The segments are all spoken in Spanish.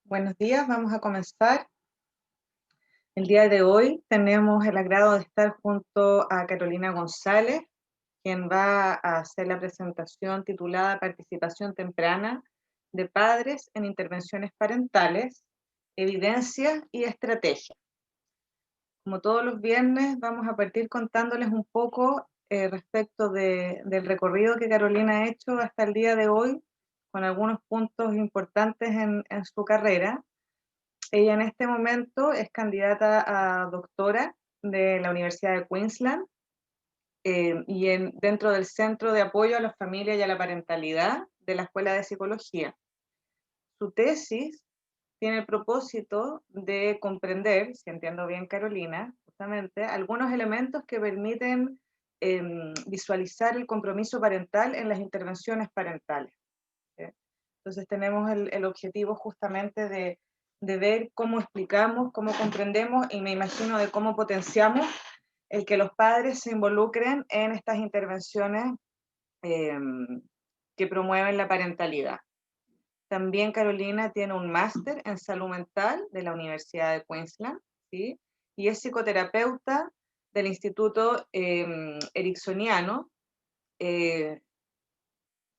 Buenos días, vamos a comenzar. El día de hoy tenemos el agrado de estar junto a Carolina González, quien va a hacer la presentación titulada Participación temprana de padres en intervenciones parentales, evidencias y estrategias. Como todos los viernes, vamos a partir contándoles un poco respecto del recorrido que Carolina ha hecho hasta el día de hoy, con algunos puntos importantes en su carrera. Ella en este momento es candidata a doctora de la Universidad de Queensland dentro del Centro de Apoyo a la Familia y a la Parentalidad de la Escuela de Psicología. Su tesis tiene el propósito de comprender, si entiendo bien Carolina, justamente, algunos elementos que permiten visualizar el compromiso parental en las intervenciones parentales. ¿Sí? Entonces tenemos el objetivo justamente de ver cómo explicamos, cómo comprendemos y me imagino de cómo potenciamos el que los padres se involucren en estas intervenciones eh, que promueven la parentalidad. También Carolina tiene un máster en salud mental de la Universidad de Queensland, ¿sí? Y es psicoterapeuta del Instituto Ericksoniano en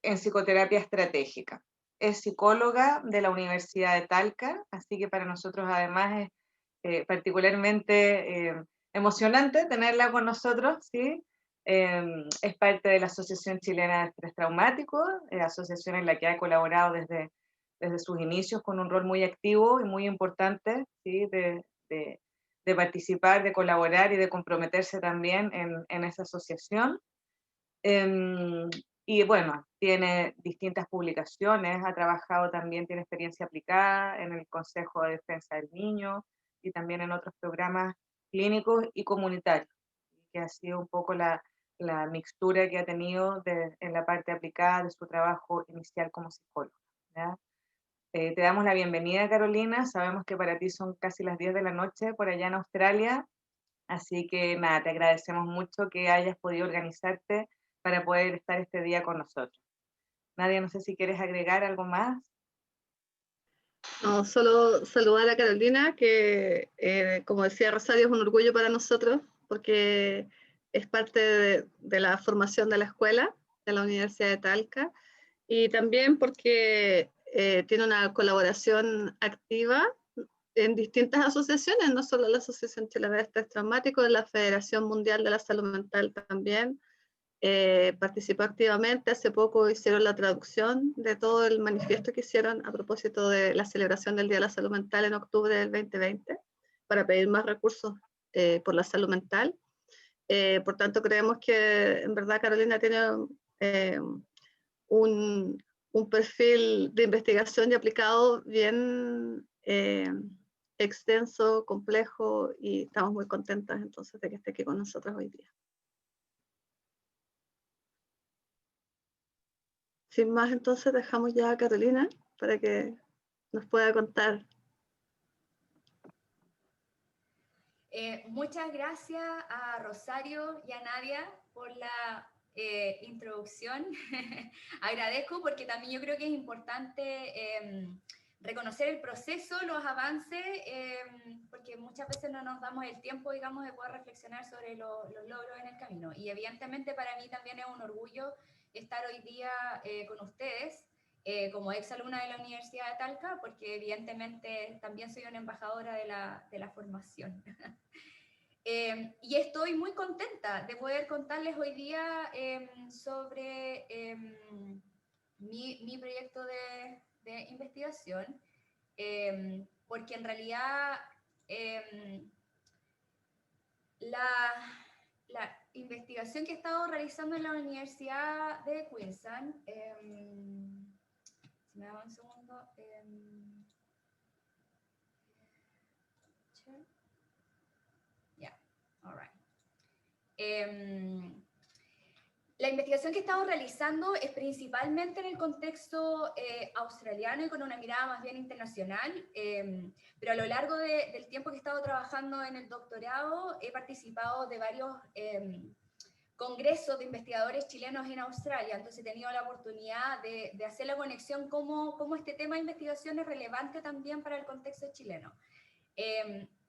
psicoterapia estratégica. Es psicóloga de la Universidad de Talca, así que para nosotros además es particularmente emocionante tenerla con nosotros, ¿sí? Es parte de la Asociación Chilena de Estrés Traumático, asociación en la que ha colaborado desde sus inicios con un rol muy activo y muy importante, ¿sí? De participar, de colaborar y de comprometerse también en esa asociación. Y bueno, tiene distintas publicaciones, ha trabajado también, tiene experiencia aplicada en el Consejo de Defensa del Niño y también en otros programas clínicos y comunitarios, que ha sido un poco la mixtura que ha tenido en la parte aplicada de su trabajo inicial como psicóloga. ¿Ya? Te damos la bienvenida, Carolina. Sabemos que para ti son casi las 10 de la noche por allá en Australia, así que nada, te agradecemos mucho que hayas podido organizarte para poder estar este día con nosotros. Nadia, no sé si quieres agregar algo más. No, solo saludar a Carolina, que como decía Rosario, es un orgullo para nosotros, porque es parte de la formación de la escuela, de la Universidad de Talca, y también porque tiene una colaboración activa en distintas asociaciones, no solo la Asociación Chilena de Estrés Traumático, la Federación Mundial de la Salud Mental también, participó activamente. Hace poco hicieron la traducción de todo el manifiesto que hicieron a propósito de la celebración del Día de la Salud Mental en octubre del 2020 para pedir más recursos por la salud mental. Por tanto, creemos que en verdad Carolina tiene un perfil de investigación y aplicado bien extenso, complejo, y estamos muy contentas entonces de que esté aquí con nosotros hoy día. Sin más, entonces dejamos ya a Carolina para que nos pueda contar. Muchas gracias a Rosario y a Nadia por la introducción. Agradezco porque también yo creo que es importante reconocer el proceso, los avances, porque muchas veces no nos damos el tiempo, digamos, de poder reflexionar sobre los logros en el camino. Y evidentemente para mí también es un orgullo estar hoy día con ustedes. Como exalumna de la Universidad de Talca, porque evidentemente también soy una embajadora de la formación. Y estoy muy contenta de poder contarles hoy día sobre mi proyecto de investigación, porque en realidad la investigación que he estado realizando en la Universidad de Queensland, si me da un segundo. Yeah, all right. La investigación que he estado realizando es principalmente en el contexto australiano y con una mirada más bien internacional, pero a lo largo del tiempo que he estado trabajando en el doctorado he participado de varios congresos de investigadores chilenos en Australia, entonces he tenido la oportunidad de hacer la conexión cómo este tema de investigación es relevante también para el contexto chileno.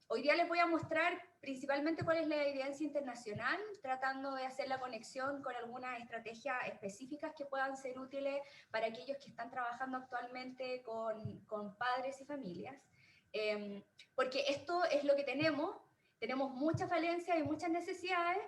Hoy día les voy a mostrar principalmente cuál es la evidencia internacional, tratando de hacer la conexión con algunas estrategias específicas que puedan ser útiles para aquellos que están trabajando actualmente con padres y familias. Porque esto es lo que tenemos muchas falencias y muchas necesidades,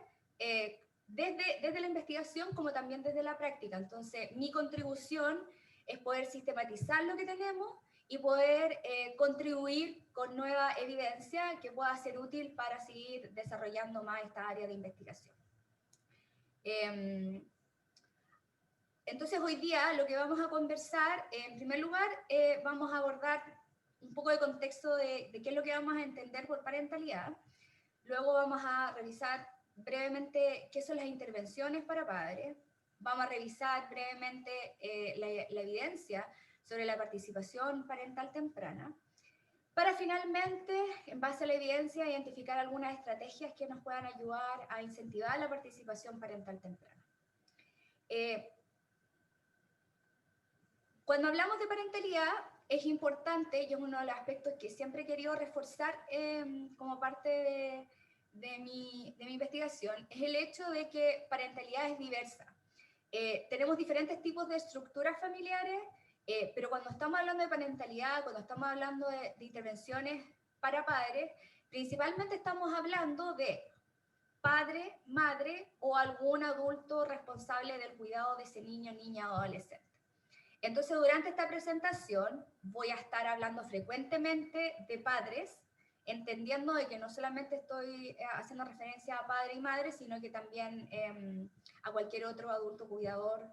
desde la investigación como también desde la práctica. Entonces, mi contribución es poder sistematizar lo que tenemos y poder contribuir con nueva evidencia que pueda ser útil para seguir desarrollando más esta área de investigación. Entonces, hoy día lo que vamos a conversar, en primer lugar, vamos a abordar un poco de contexto de qué es lo que vamos a entender por parentalidad. Luego vamos a revisar brevemente qué son las intervenciones para padres. Vamos a revisar brevemente la evidencia sobre la participación parental temprana, para finalmente, en base a la evidencia, identificar algunas estrategias que nos puedan ayudar a incentivar la participación parental temprana. Cuando hablamos de parentalidad, es importante, y es uno de los aspectos que siempre he querido reforzar como parte de mi investigación, es el hecho de que parentalidad es diversa. Tenemos diferentes tipos de estructuras familiares, pero cuando estamos hablando de parentalidad, cuando estamos hablando de intervenciones para padres, principalmente estamos hablando de padre, madre o algún adulto responsable del cuidado de ese niño, niña o adolescente. Entonces, durante esta presentación voy a estar hablando frecuentemente de padres, entendiendo de que no solamente estoy haciendo referencia a padre y madre, sino que también a cualquier otro adulto cuidador,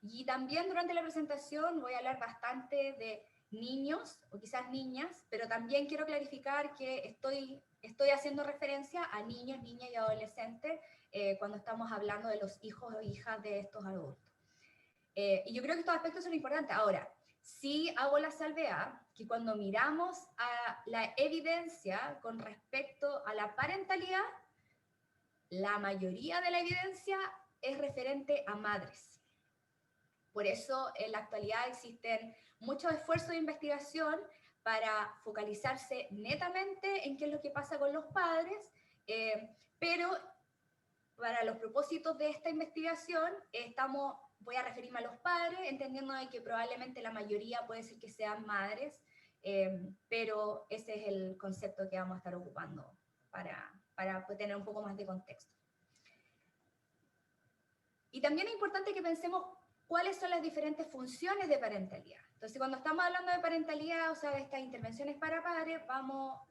Y también durante la presentación voy a hablar bastante de niños o quizás niñas, pero también quiero clarificar que estoy haciendo referencia a niños, niñas y adolescentes cuando estamos hablando de los hijos o hijas de estos adultos. Y yo creo que estos aspectos son importantes. Ahora, sí hago la salvedad que cuando miramos a la evidencia con respecto a la parentalidad, la mayoría de la evidencia es referente a madres. Por eso en la actualidad existen muchos esfuerzos de investigación para focalizarse netamente en qué es lo que pasa con los padres, pero para los propósitos de esta investigación voy a referirme a los padres, entendiendo de que probablemente la mayoría puede ser que sean madres, pero ese es el concepto que vamos a estar ocupando para tener un poco más de contexto. Y también es importante que pensemos cuáles son las diferentes funciones de parentalidad. Entonces, cuando estamos hablando de parentalidad, o sea, de estas intervenciones para padres,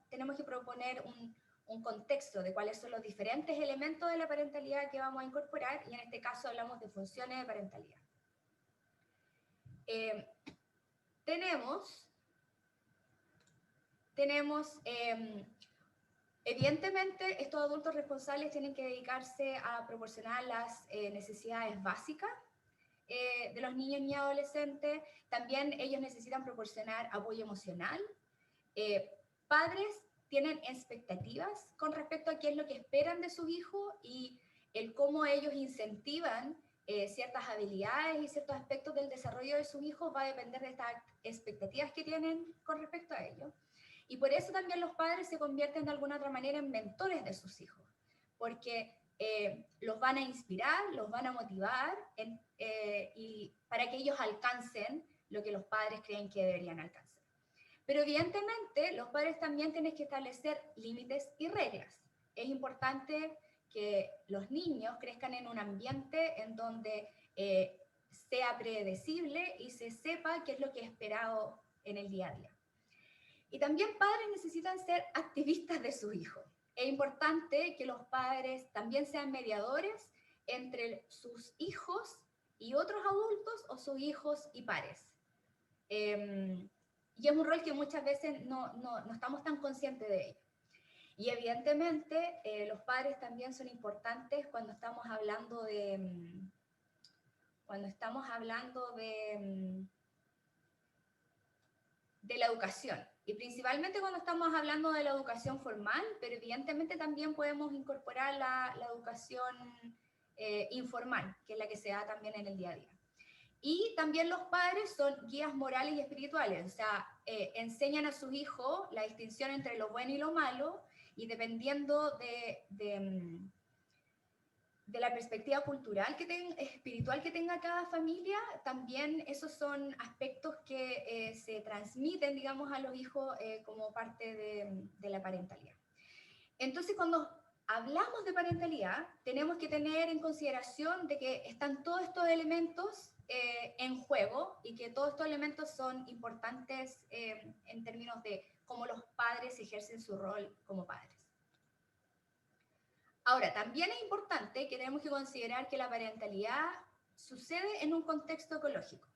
tenemos que proponer un contexto de cuáles son los diferentes elementos de la parentalidad que vamos a incorporar, y en este caso hablamos de funciones de parentalidad. Evidentemente, estos adultos responsables tienen que dedicarse a proporcionar las necesidades básicas de los niños y adolescentes. También ellos necesitan proporcionar apoyo emocional. Padres tienen expectativas con respecto a qué es lo que esperan de su hijo, y el cómo ellos incentivan ciertas habilidades y ciertos aspectos del desarrollo de su hijo va a depender de estas expectativas que tienen con respecto a ello. Y por eso también los padres se convierten de alguna otra manera en mentores de sus hijos, porque los van a inspirar, los van a motivar y para que ellos alcancen lo que los padres creen que deberían alcanzar. Pero evidentemente los padres también tienen que establecer límites y reglas. Es importante que los niños crezcan en un ambiente en donde sea predecible y se sepa qué es lo que es esperado en el día a día. Y también padres necesitan ser activistas de sus hijos. Es importante que los padres también sean mediadores entre sus hijos y otros adultos, o sus hijos y pares. Y es un rol que muchas veces no estamos tan conscientes de ello. Y evidentemente los padres también son importantes cuando estamos hablando de la educación. Y principalmente cuando estamos hablando de la educación formal, pero evidentemente también podemos incorporar la educación informal, que es la que se da también en el día a día. Y también los padres son guías morales y espirituales, o sea, enseñan a sus hijos la distinción entre lo bueno y lo malo, y dependiendo de la perspectiva cultural espiritual que tenga cada familia, también esos son aspectos que se transmiten, digamos, a los hijos como parte de la parentalidad. Entonces, cuando hablamos de parentalidad, tenemos que tener en consideración de que están todos estos elementos en juego, y que todos estos elementos son importantes en términos de cómo los padres ejercen su rol como padres. Ahora, también es importante que tenemos que considerar que la parentalidad sucede en un contexto ecológico.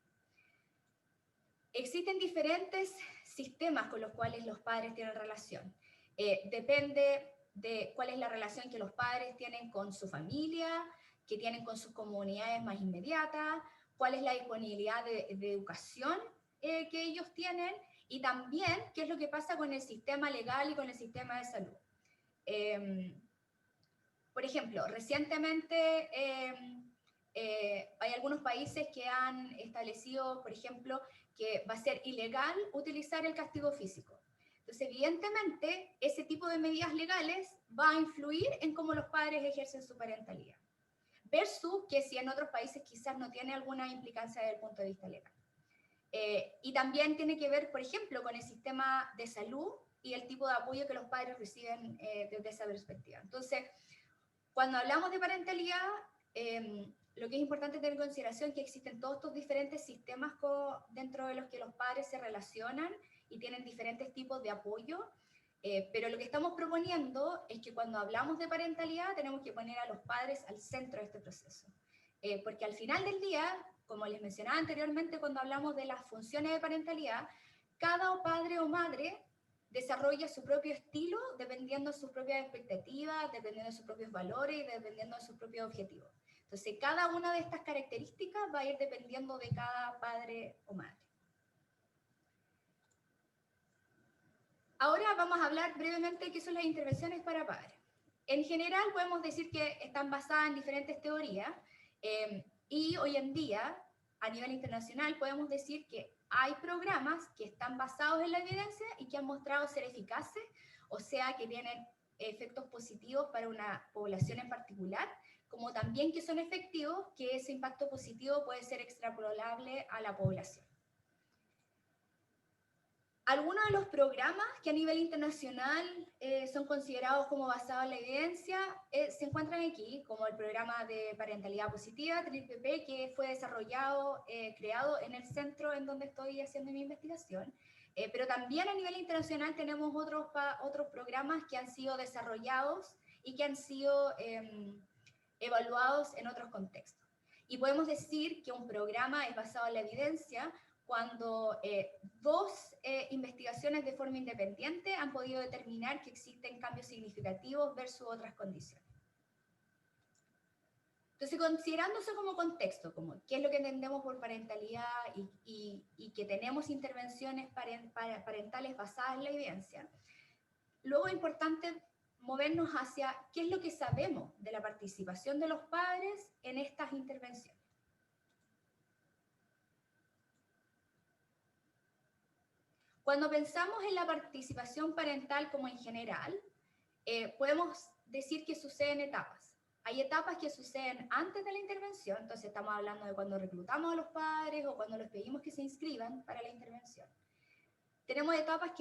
Existen diferentes sistemas con los cuales los padres tienen relación. Depende de cuál es la relación que los padres tienen con su familia, que tienen con sus comunidades más inmediatas, cuál es la disponibilidad de educación que ellos tienen, y también qué es lo que pasa con el sistema legal y con el sistema de salud. Por ejemplo, recientemente hay algunos países que han establecido, por ejemplo, que va a ser ilegal utilizar el castigo físico. Entonces, evidentemente, ese tipo de medidas legales va a influir en cómo los padres ejercen su parentalidad, versus que si en otros países quizás no tiene alguna implicancia desde el punto de vista legal. Y también tiene que ver, por ejemplo, con el sistema de salud y el tipo de apoyo que los padres reciben desde esa perspectiva. Entonces, cuando hablamos de parentalidad, lo que es importante tener en consideración es que existen todos estos diferentes sistemas dentro de los que los padres se relacionan y tienen diferentes tipos de apoyo, pero lo que estamos proponiendo es que cuando hablamos de parentalidad tenemos que poner a los padres al centro de este proceso, porque al final del día, como les mencionaba anteriormente cuando hablamos de las funciones de parentalidad, cada padre o madre desarrolla su propio estilo dependiendo de sus propias expectativas, dependiendo de sus propios valores y dependiendo de sus propios objetivos. Entonces, cada una de estas características va a ir dependiendo de cada padre o madre. Ahora vamos a hablar brevemente de qué son las intervenciones para padres. En general podemos decir que están basadas en diferentes teorías, y hoy en día, a nivel internacional, podemos decir que hay programas que están basados en la evidencia y que han mostrado ser eficaces, o sea, que tienen efectos positivos para una población en particular, como también que son efectivos, que ese impacto positivo puede ser extrapolable a la población. Algunos de los programas que a nivel internacional son considerados como basados en la evidencia se encuentran aquí, como el programa de parentalidad positiva, TRIPP, que fue desarrollado, creado en el centro en donde estoy haciendo mi investigación. Pero también a nivel internacional tenemos otros programas que han sido desarrollados y que han sido evaluados en otros contextos. Y podemos decir que un programa es basado en la evidencia cuando dos investigaciones de forma independiente han podido determinar que existen cambios significativos versus otras condiciones. Entonces, considerándose como contexto, como qué es lo que entendemos por parentalidad y que tenemos intervenciones parentales basadas en la evidencia, luego es importante movernos hacia qué es lo que sabemos de la participación de los padres en estas intervenciones. Cuando pensamos en la participación parental como en general, podemos decir que suceden etapas. Hay etapas que suceden antes de la intervención, entonces estamos hablando de cuando reclutamos a los padres o cuando les pedimos que se inscriban para la intervención. Tenemos etapas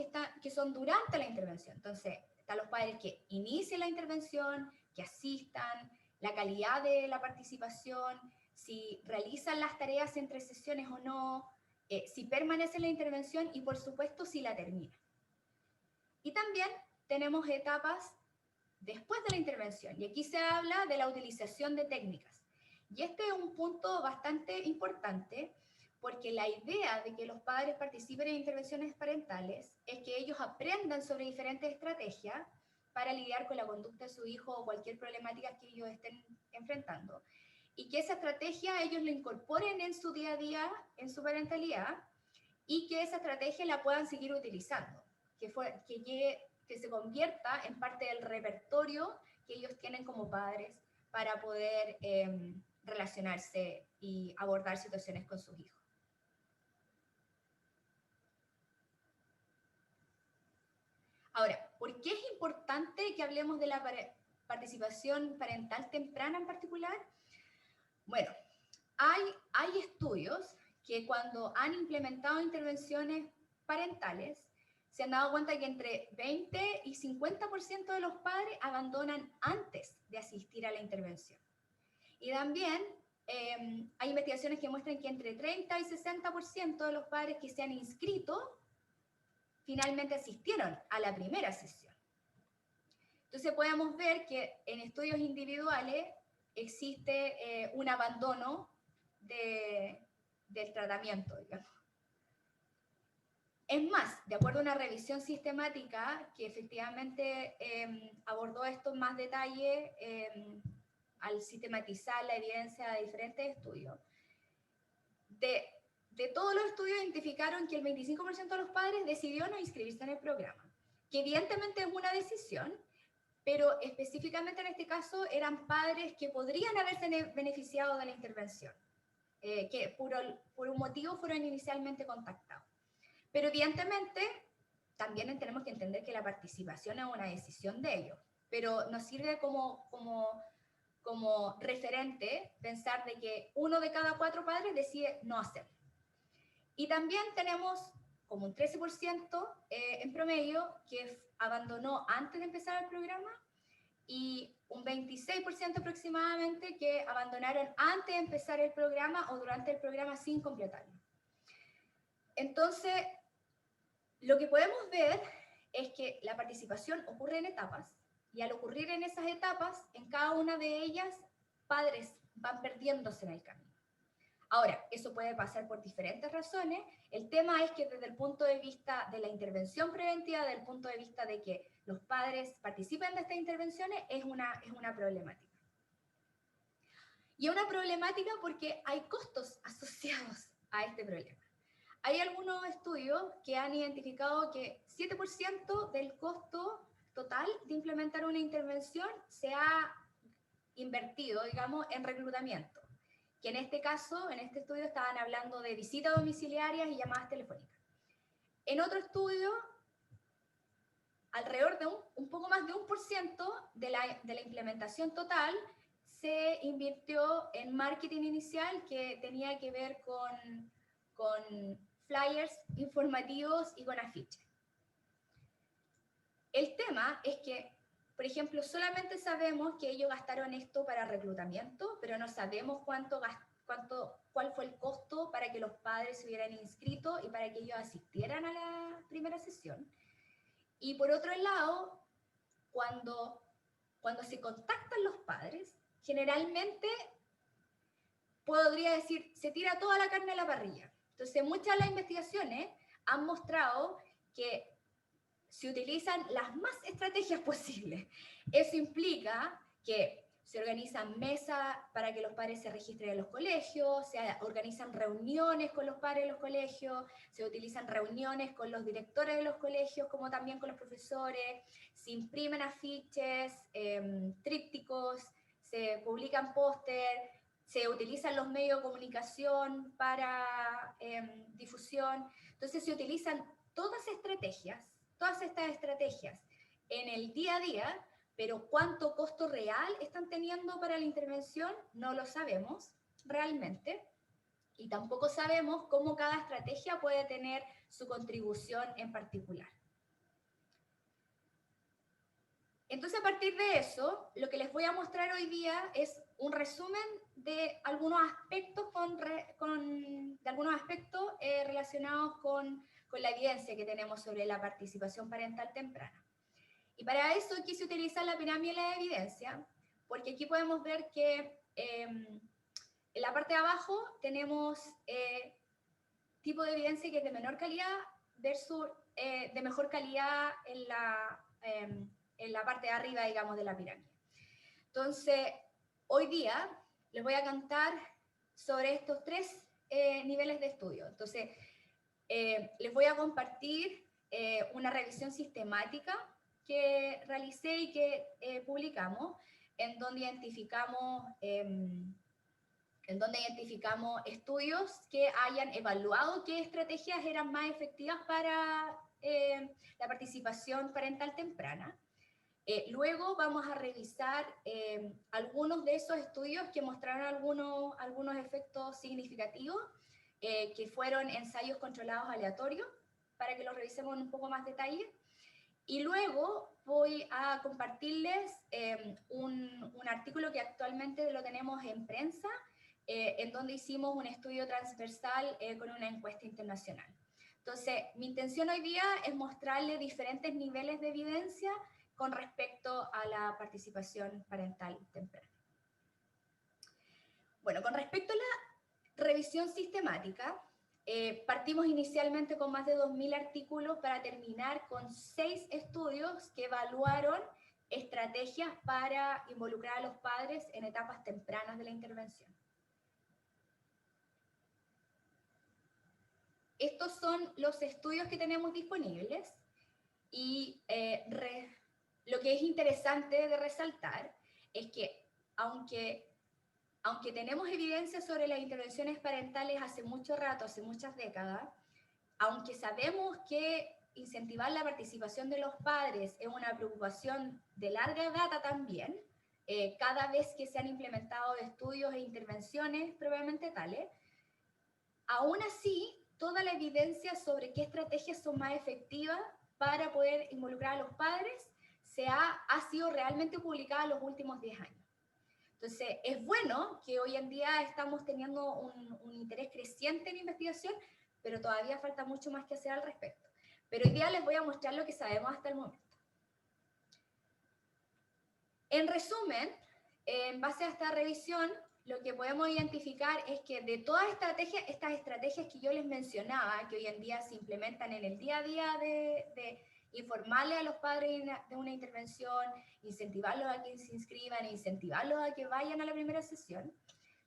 que son durante la intervención, entonces están los padres que inician la intervención, que asistan, la calidad de la participación, si realizan las tareas entre sesiones o no, si permanece en la intervención y por supuesto si la termina. Y también tenemos etapas después de la intervención, y aquí se habla de la utilización de técnicas. Y este es un punto bastante importante, porque la idea de que los padres participen en intervenciones parentales es que ellos aprendan sobre diferentes estrategias para lidiar con la conducta de su hijo o cualquier problemática que ellos estén enfrentando, y que esa estrategia ellos la incorporen en su día a día, en su parentalidad, y que esa estrategia la puedan seguir utilizando. que se convierta en parte del repertorio que ellos tienen como padres para poder relacionarse y abordar situaciones con sus hijos. Ahora, ¿por qué es importante que hablemos de la participación parental temprana en particular? Bueno, hay estudios que cuando han implementado intervenciones parentales, se han dado cuenta que entre 20 y 50% de los padres abandonan antes de asistir a la intervención. Y también hay investigaciones que muestran que entre 30 y 60% de los padres que se han inscrito finalmente asistieron a la primera sesión. Entonces podemos ver que en estudios individuales existe un abandono del tratamiento, digamos. Es más, de acuerdo a una revisión sistemática que efectivamente abordó esto en más detalle al sistematizar la evidencia de diferentes estudios, de todos los estudios identificaron que el 25% de los padres decidió no inscribirse en el programa, que evidentemente es una decisión, pero específicamente en este caso eran padres que podrían haberse beneficiado de la intervención, que por un motivo fueron inicialmente contactados. Pero evidentemente también tenemos que entender que la participación es una decisión de ellos, pero nos sirve como referente pensar de que 1 de cada 4 padres decide no hacerlo. Y también tenemos como un 13% en promedio que abandonó antes de empezar el programa y un 26% aproximadamente que abandonaron antes de empezar el programa o durante el programa sin completarlo. Entonces, lo que podemos ver es que la participación ocurre en etapas y al ocurrir en esas etapas, en cada una de ellas, padres van perdiéndose en el camino. Ahora, eso puede pasar por diferentes razones. El tema es que desde el punto de vista de la intervención preventiva, desde el punto de vista de que los padres participen de estas intervenciones, es una problemática. Y es una problemática porque hay costos asociados a este problema. Hay algunos estudios que han identificado que 7% del costo total de implementar una intervención se ha invertido, digamos, en reclutamiento. Que en este caso, en este estudio, estaban hablando de visitas domiciliarias y llamadas telefónicas. En otro estudio, alrededor de un poco más de 1% de la implementación total se invirtió en marketing inicial que tenía que ver con flyers informativos y con afiches. El tema es que, por ejemplo, solamente sabemos que ellos gastaron esto para reclutamiento, pero no sabemos cuál fue el costo para que los padres se hubieran inscrito y para que ellos asistieran a la primera sesión. Y por otro lado, cuando se contactan los padres, generalmente, podría decir, se tira toda la carne a la parrilla. Entonces, muchas de las investigaciones han mostrado que se utilizan las más estrategias posibles. Eso implica que se organizan mesas para que los padres se registren en los colegios, se organizan reuniones con los padres de los colegios, se utilizan reuniones con los directores de los colegios, como también con los profesores, se imprimen afiches, trípticos, se publican póster, se utilizan los medios de comunicación para difusión. Entonces se utilizan todas estas estrategias en el día a día, pero cuánto costo real están teniendo para la intervención no lo sabemos realmente, y tampoco sabemos cómo cada estrategia puede tener su contribución en particular. Entonces, a partir de eso, lo que les voy a mostrar hoy día es un resumen de algunos aspectos, relacionados con la evidencia que tenemos sobre la participación parental temprana. Y para eso quise utilizar la pirámide de la evidencia, porque aquí podemos ver que en la parte de abajo tenemos tipo de evidencia que es de menor calidad versus de mejor calidad en la parte de arriba, digamos, de la pirámide. Entonces, hoy día les voy a contar sobre estos 3 niveles de estudio. Entonces, les voy a compartir una revisión sistemática que realicé y que publicamos, en donde identificamos estudios que hayan evaluado qué estrategias eran más efectivas para la participación parental temprana. Luego vamos a revisar algunos de esos estudios que mostraron algunos efectos significativos, que fueron ensayos controlados aleatorios, para que los revisemos en un poco más detalle. Y luego voy a compartirles un artículo que actualmente lo tenemos en prensa, en donde hicimos un estudio transversal con una encuesta internacional. Entonces, mi intención hoy día es mostrarles diferentes niveles de evidencia con respecto a la participación parental temprana. Bueno, con respecto a la revisión sistemática, partimos inicialmente con más de 2.000 artículos para terminar con 6 estudios que evaluaron estrategias para involucrar a los padres en etapas tempranas de la intervención. Estos son los estudios que tenemos disponibles y lo que es interesante de resaltar es que aunque tenemos evidencia sobre las intervenciones parentales hace mucho rato, hace muchas décadas, aunque sabemos que incentivar la participación de los padres es una preocupación de larga data también, cada vez que se han implementado estudios e intervenciones probablemente tales, aún así, toda la evidencia sobre qué estrategias son más efectivas para poder involucrar a los padres ha sido realmente publicada en los últimos 10 años. Entonces, es bueno que hoy en día estamos teniendo un interés creciente en investigación, pero todavía falta mucho más que hacer al respecto. Pero hoy día les voy a mostrar lo que sabemos hasta el momento. En resumen, en base a esta revisión, lo que podemos identificar es que de todas estas estrategias que yo les mencionaba, que hoy en día se implementan en el día a día de informarle a los padres de una intervención, incentivarlos a que se inscriban, incentivarlos a que vayan a la primera sesión,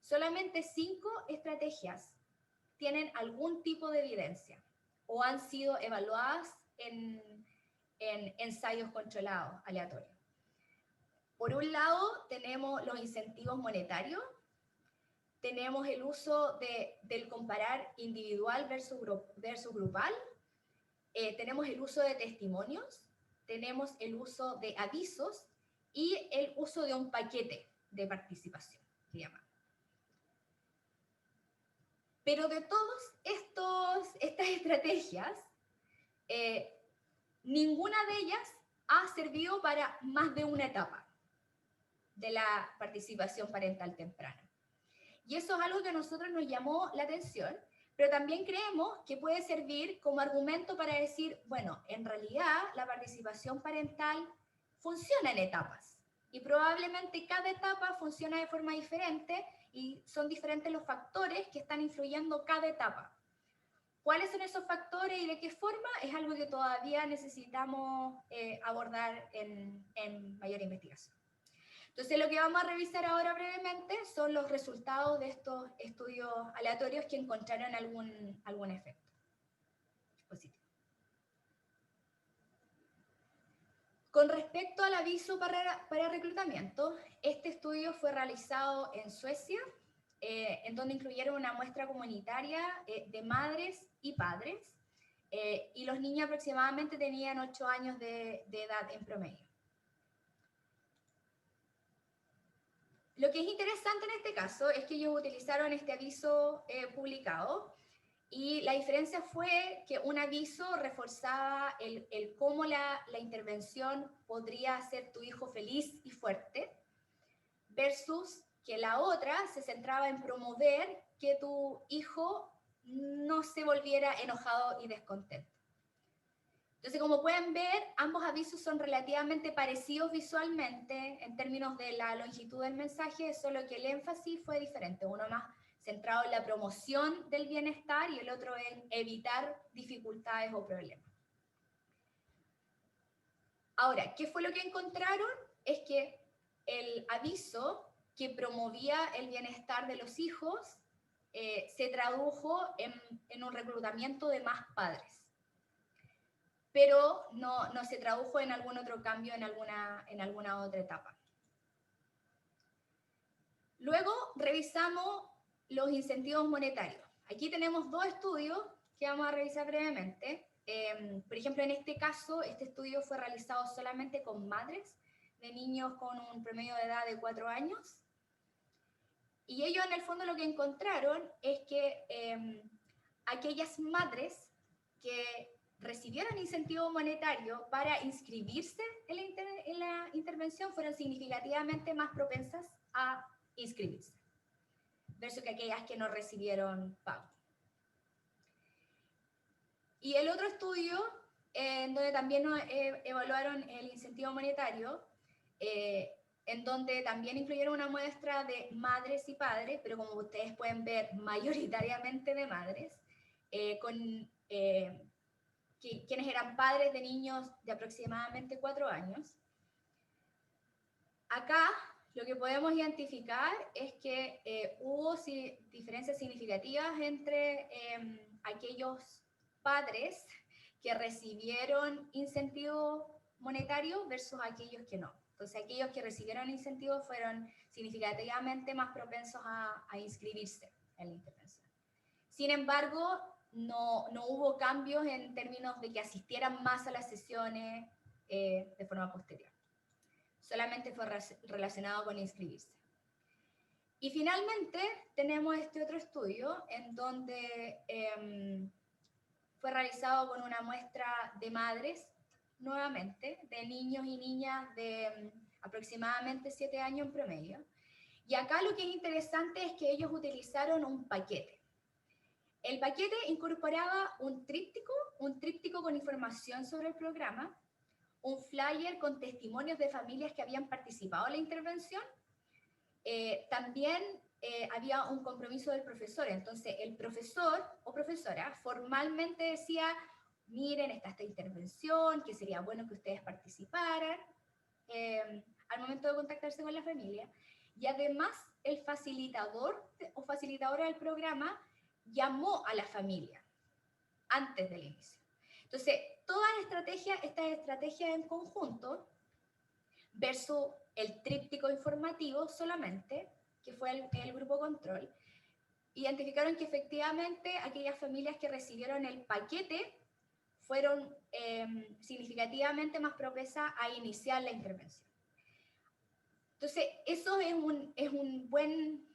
solamente 5 estrategias tienen algún tipo de evidencia o han sido evaluadas en ensayos controlados aleatorios. Por un lado, tenemos los incentivos monetarios, tenemos el uso del comparar individual versus grupal, tenemos el uso de testimonios, tenemos el uso de avisos y el uso de un paquete de participación, se llama. Pero de todas estas estrategias, ninguna de ellas ha servido para más de una etapa de la participación parental temprana. Y eso es algo que a nosotros nos llamó la atención, pero también creemos que puede servir como argumento para decir, bueno, en realidad la participación parental funciona en etapas y probablemente cada etapa funciona de forma diferente y son diferentes los factores que están influyendo cada etapa. ¿Cuáles son esos factores y de qué forma? Es algo que todavía necesitamos abordar en mayor investigación. Entonces, lo que vamos a revisar ahora brevemente son los resultados de estos estudios aleatorios que encontraron algún efecto positivo. Con respecto al aviso para reclutamiento, este estudio fue realizado en Suecia, en donde incluyeron una muestra comunitaria de madres y padres, y los niños aproximadamente tenían 8 años de edad en promedio. Lo que es interesante en este caso es que ellos utilizaron este aviso publicado y la diferencia fue que un aviso reforzaba el cómo la intervención podría hacer tu hijo feliz y fuerte versus que la otra se centraba en promover que tu hijo no se volviera enojado y descontento. Entonces, como pueden ver, ambos avisos son relativamente parecidos visualmente en términos de la longitud del mensaje, solo que el énfasis fue diferente. Uno más centrado en la promoción del bienestar y el otro en evitar dificultades o problemas. Ahora, ¿qué fue lo que encontraron? Es que el aviso que promovía el bienestar de los hijos se tradujo en un reclutamiento de más padres. pero no se tradujo en algún otro cambio en alguna otra etapa. Luego revisamos los incentivos monetarios. Aquí tenemos dos estudios que vamos a revisar brevemente. Por ejemplo, en este caso, este estudio fue realizado solamente con madres de niños con un promedio de edad de 4 años. Y ellos en el fondo lo que encontraron es que aquellas madres que recibieron incentivo monetario para inscribirse en la intervención fueron significativamente más propensas a inscribirse, versus que aquellas que no recibieron pago. Y el otro estudio, en donde también evaluaron el incentivo monetario, en donde también incluyeron una muestra de madres y padres, pero como ustedes pueden ver, mayoritariamente de madres, quienes eran padres de niños de aproximadamente 4 años. Acá lo que podemos identificar es que hubo diferencias significativas entre aquellos padres que recibieron incentivo monetario versus aquellos que no. Entonces, aquellos que recibieron incentivos fueron significativamente más propensos a inscribirse en la intervención. Sin embargo, no hubo cambios en términos de que asistieran más a las sesiones de forma posterior. Solamente fue relacionado con inscribirse. Y finalmente tenemos este otro estudio en donde fue realizado con una muestra de madres, nuevamente, de niños y niñas de aproximadamente 7 años en promedio. Y acá lo que es interesante es que ellos utilizaron un paquete. El paquete incorporaba un tríptico con información sobre el programa, un flyer con testimonios de familias que habían participado en la intervención. También había un compromiso del profesor. Entonces, el profesor o profesora formalmente decía, miren, está esta intervención, que sería bueno que ustedes participaran al momento de contactarse con la familia. Y además, el facilitador o facilitadora del programa llamó a la familia antes del inicio. Entonces, todas estas estrategias en conjunto versus el tríptico informativo solamente, que fue el grupo control, identificaron que efectivamente aquellas familias que recibieron el paquete fueron significativamente más propensas a iniciar la intervención. Entonces, eso es un buen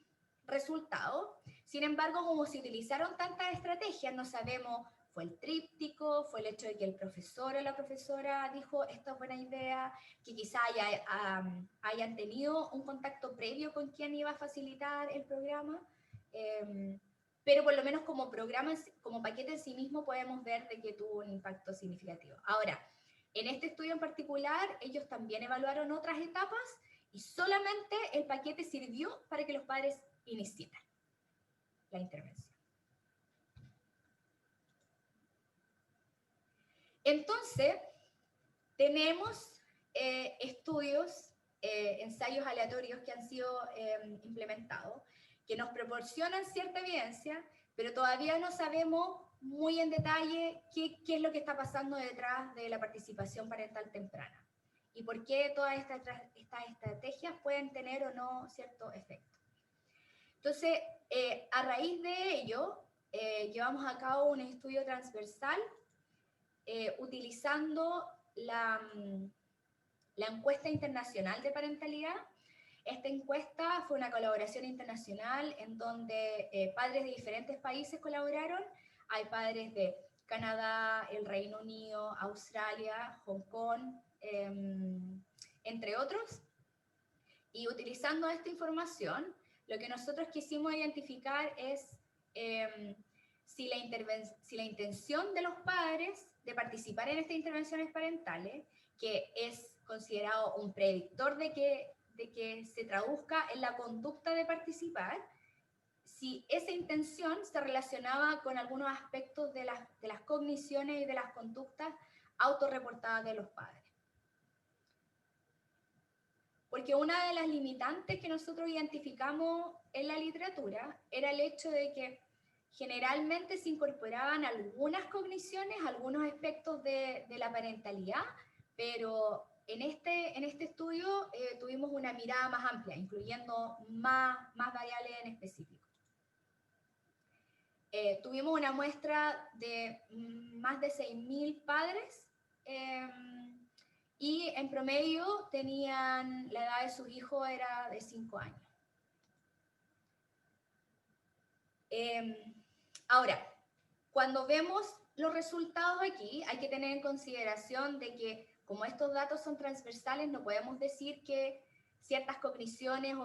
resultado. Sin embargo, como se utilizaron tantas estrategias, no sabemos, fue el tríptico, fue el hecho de que el profesor o la profesora dijo, esta es buena idea, que quizá hayan tenido un contacto previo con quien iba a facilitar el programa, pero por lo menos como programa, como paquete en sí mismo, podemos ver de que tuvo un impacto significativo. Ahora, en este estudio en particular, ellos también evaluaron otras etapas y solamente el paquete sirvió para que los padres iniciaran la intervención. Entonces, tenemos estudios, ensayos aleatorios que han sido implementados, que nos proporcionan cierta evidencia, pero todavía no sabemos muy en detalle qué es lo que está pasando detrás de la participación parental temprana y por qué todas estas estrategias pueden tener o no cierto efecto. Entonces, a raíz de ello, llevamos a cabo un estudio transversal utilizando la encuesta internacional de parentalidad. Esta encuesta fue una colaboración internacional en donde padres de diferentes países colaboraron. Hay padres de Canadá, el Reino Unido, Australia, Hong Kong, entre otros. Y utilizando esta información, lo que nosotros quisimos identificar es si la intención de los padres de participar en estas intervenciones parentales, que es considerado un predictor de que se traduzca en la conducta de participar, si esa intención se relacionaba con algunos aspectos de las cogniciones y de las conductas autorreportadas de los padres. Porque una de las limitantes que nosotros identificamos en la literatura era el hecho de que generalmente se incorporaban algunas cogniciones, algunos aspectos de la parentalidad, pero en este estudio tuvimos una mirada más amplia, incluyendo más variables en específico. Tuvimos una muestra de más de 6.000 padres y en promedio tenían, la edad de sus hijos era de 5 años. Ahora, cuando vemos los resultados aquí, hay que tener en consideración de que como estos datos son transversales, no podemos decir que ciertas cogniciones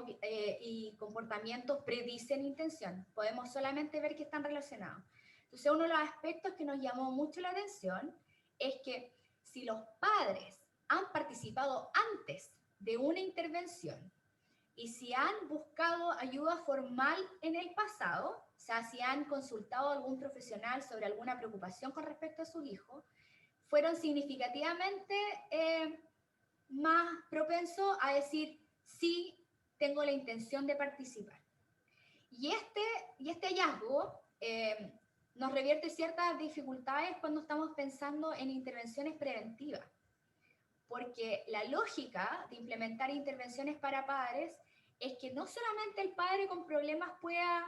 y comportamientos predicen intención. Podemos solamente ver que están relacionados. Entonces, uno de los aspectos que nos llamó mucho la atención es que si los padres han participado antes de una intervención y si han buscado ayuda formal en el pasado, o sea, si han consultado a algún profesional sobre alguna preocupación con respecto a su hijo, fueron significativamente más propensos a decir, sí, tengo la intención de participar. Y este hallazgo nos revierte ciertas dificultades cuando estamos pensando en intervenciones preventivas, porque la lógica de implementar intervenciones para padres es que no solamente el padre con problemas pueda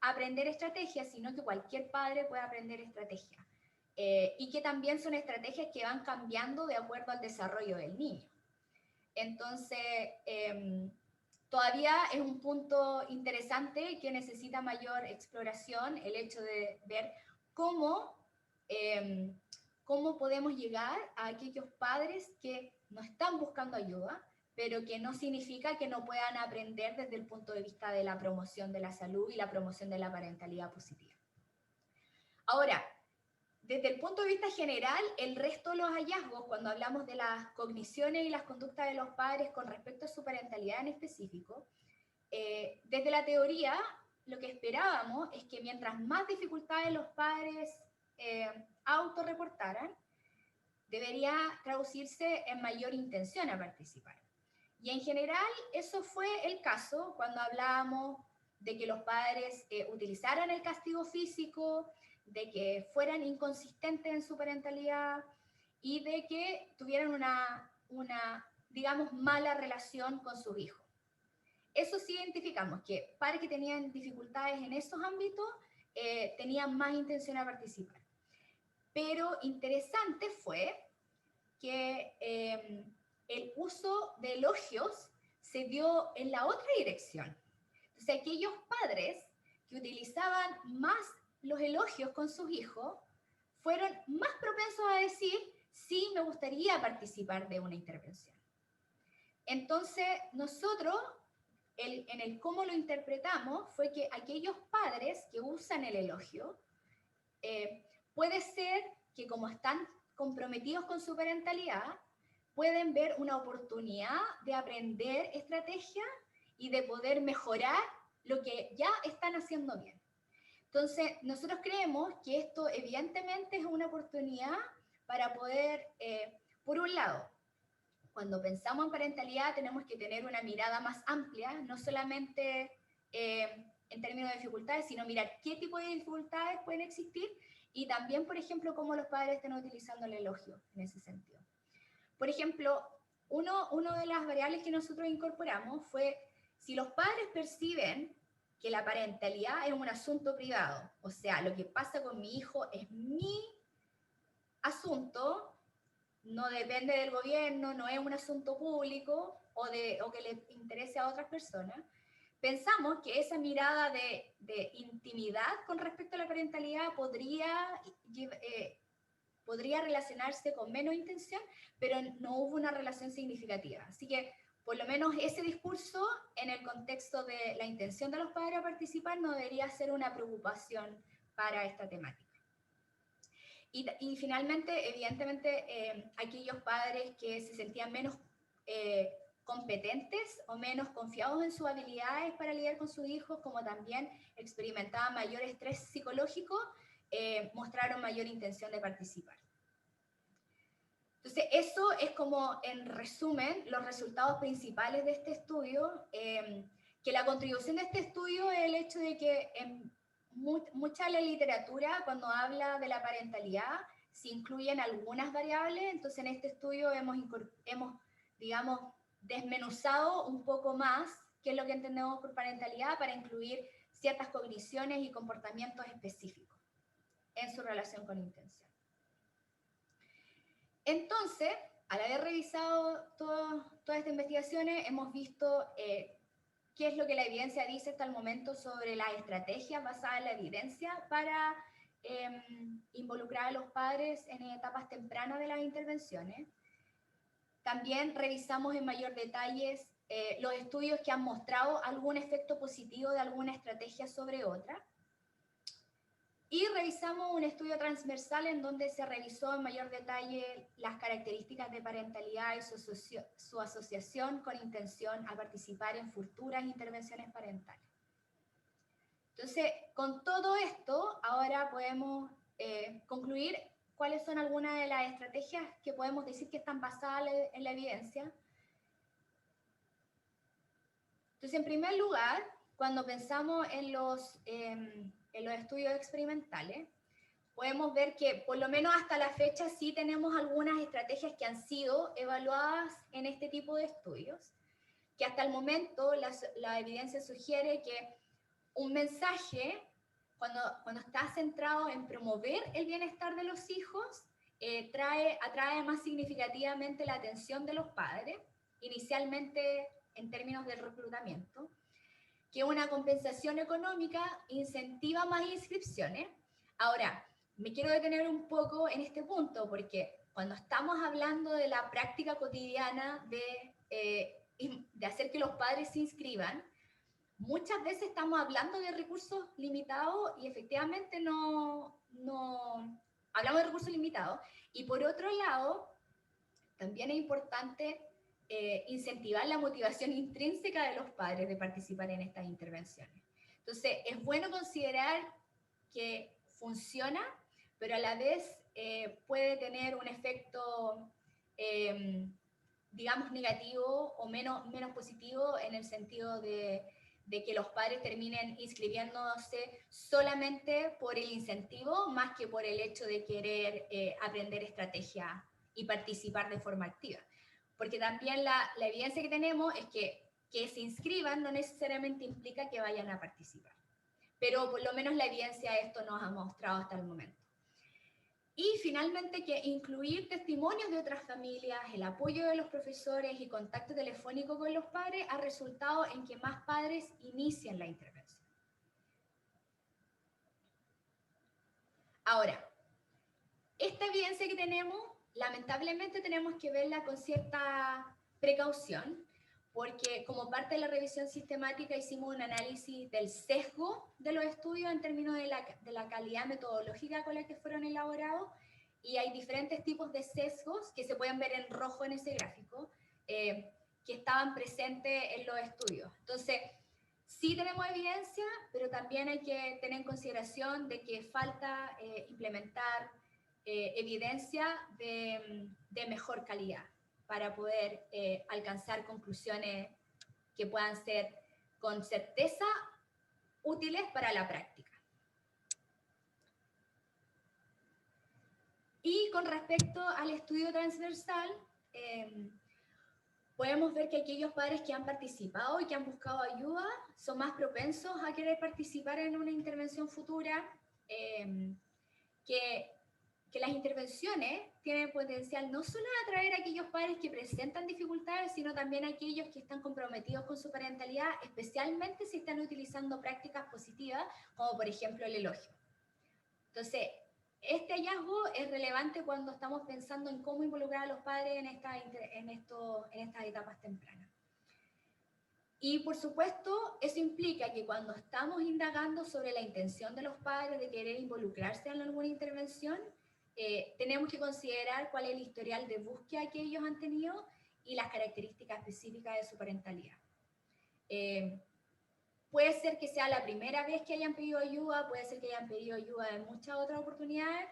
aprender estrategias, sino que cualquier padre puede aprender estrategias. Y que también son estrategias que van cambiando de acuerdo al desarrollo del niño. Entonces, todavía es un punto interesante que necesita mayor exploración, el hecho de ver cómo podemos llegar a aquellos padres que no están buscando ayuda, pero que no significa que no puedan aprender desde el punto de vista de la promoción de la salud y la promoción de la parentalidad positiva. Ahora, desde el punto de vista general, el resto de los hallazgos, cuando hablamos de las cogniciones y las conductas de los padres con respecto a su parentalidad en específico, desde la teoría, lo que esperábamos es que mientras más dificultades los padres autorreportaran, debería traducirse en mayor intención a participar. Y en general, eso fue el caso cuando hablábamos de que los padres utilizaran el castigo físico, de que fueran inconsistentes en su parentalidad y de que tuvieran una, digamos, mala relación con sus hijos. Eso sí identificamos, que padres que tenían dificultades en esos ámbitos tenían más intención a participar. Pero interesante fue que el uso de elogios se dio en la otra dirección. Entonces, aquellos padres que utilizaban más los elogios con sus hijos fueron más propensos a decir, sí, me gustaría participar de una intervención. Entonces, nosotros, en el cómo lo interpretamos, fue que aquellos padres que usan el elogio, puede ser que como están comprometidos con su parentalidad, pueden ver una oportunidad de aprender estrategia y de poder mejorar lo que ya están haciendo bien. Entonces, nosotros creemos que esto evidentemente es una oportunidad para poder, por un lado, cuando pensamos en parentalidad tenemos que tener una mirada más amplia, no solamente en términos de dificultades, sino mirar qué tipo de dificultades pueden existir y también, por ejemplo, cómo los padres están utilizando el elogio en ese sentido. Por ejemplo, una de las variables que nosotros incorporamos fue si los padres perciben que la parentalidad es un asunto privado, o sea, lo que pasa con mi hijo es mi asunto, no depende del gobierno, no es un asunto público o que le interese a otras personas, pensamos que esa mirada de intimidad con respecto a la parentalidad podría relacionarse con menos intención, pero no hubo una relación significativa. Así que, por lo menos ese discurso, en el contexto de la intención de los padres a participar, no debería ser una preocupación para esta temática. Y finalmente, evidentemente, aquellos padres que se sentían menos competentes o menos confiados en sus habilidades para lidiar con sus hijos, como también experimentaban mayor estrés psicológico, mostraron mayor intención de participar. Entonces, eso es como, en resumen, los resultados principales de este estudio, que la contribución de este estudio es el hecho de que mucha de la literatura cuando habla de la parentalidad se incluyen algunas variables, entonces en este estudio hemos digamos, desmenuzado un poco más qué es lo que entendemos por parentalidad para incluir ciertas cogniciones y comportamientos específicos en su relación con intención. Entonces, al haber revisado todas estas investigaciones, hemos visto qué es lo que la evidencia dice hasta el momento sobre las estrategias basadas en la evidencia para involucrar a los padres en etapas tempranas de las intervenciones. También revisamos en mayor detalle los estudios que han mostrado algún efecto positivo de alguna estrategia sobre otra. Y revisamos un estudio transversal en donde se revisó en mayor detalle las características de parentalidad y su asociación con intención a participar en futuras intervenciones parentales. Entonces, con todo esto, ahora podemos concluir cuáles son algunas de las estrategias que podemos decir que están basadas en la evidencia. Entonces, en primer lugar, cuando pensamos en los estudios experimentales, podemos ver que por lo menos hasta la fecha sí tenemos algunas estrategias que han sido evaluadas en este tipo de estudios, que hasta el momento la evidencia sugiere que un mensaje, cuando está centrado en promover el bienestar de los hijos, atrae más significativamente la atención de los padres, inicialmente en términos del reclutamiento, que una compensación económica incentiva más inscripciones. Ahora, me quiero detener un poco en este punto, porque cuando estamos hablando de la práctica cotidiana de hacer que los padres se inscriban, muchas veces estamos hablando de recursos limitados y efectivamente no hablamos de recursos limitados. Y por otro lado, también es importante incentivar la motivación intrínseca de los padres de participar en estas intervenciones. Entonces, es bueno considerar que funciona, pero a la vez puede tener un efecto, digamos, negativo o menos positivo en el sentido de que los padres terminen inscribiéndose solamente por el incentivo más que por el hecho de querer aprender estrategia y participar de forma activa. Porque también la evidencia que tenemos es que se inscriban no necesariamente implica que vayan a participar. Pero por lo menos la evidencia esto nos ha mostrado hasta el momento. Y finalmente que incluir testimonios de otras familias, el apoyo de los profesores y contacto telefónico con los padres ha resultado en que más padres inician la intervención. Ahora, esta evidencia que tenemos, lamentablemente tenemos que verla con cierta precaución, porque como parte de la revisión sistemática hicimos un análisis del sesgo de los estudios en términos de la calidad metodológica con la que fueron elaborados, y hay diferentes tipos de sesgos que se pueden ver en rojo en ese gráfico, que estaban presentes en los estudios. Entonces, sí tenemos evidencia, pero también hay que tener en consideración de que falta implementar evidencia de mejor calidad para poder alcanzar conclusiones que puedan ser con certeza útiles para la práctica. Y con respecto al estudio transversal, podemos ver que aquellos padres que han participado y que han buscado ayuda son más propensos a querer participar en una intervención futura, que las intervenciones tienen potencial no solo de atraer a aquellos padres que presentan dificultades, sino también a aquellos que están comprometidos con su parentalidad, especialmente si están utilizando prácticas positivas, como por ejemplo el elogio. Entonces, este hallazgo es relevante cuando estamos pensando en cómo involucrar a los padres en estas etapas tempranas. Y por supuesto, eso implica que cuando estamos indagando sobre la intención de los padres de querer involucrarse en alguna intervención, tenemos que considerar cuál es el historial de búsqueda que ellos han tenido y las características específicas de su parentalidad. Puede ser que sea la primera vez que hayan pedido ayuda, puede ser que hayan pedido ayuda en muchas otras oportunidades.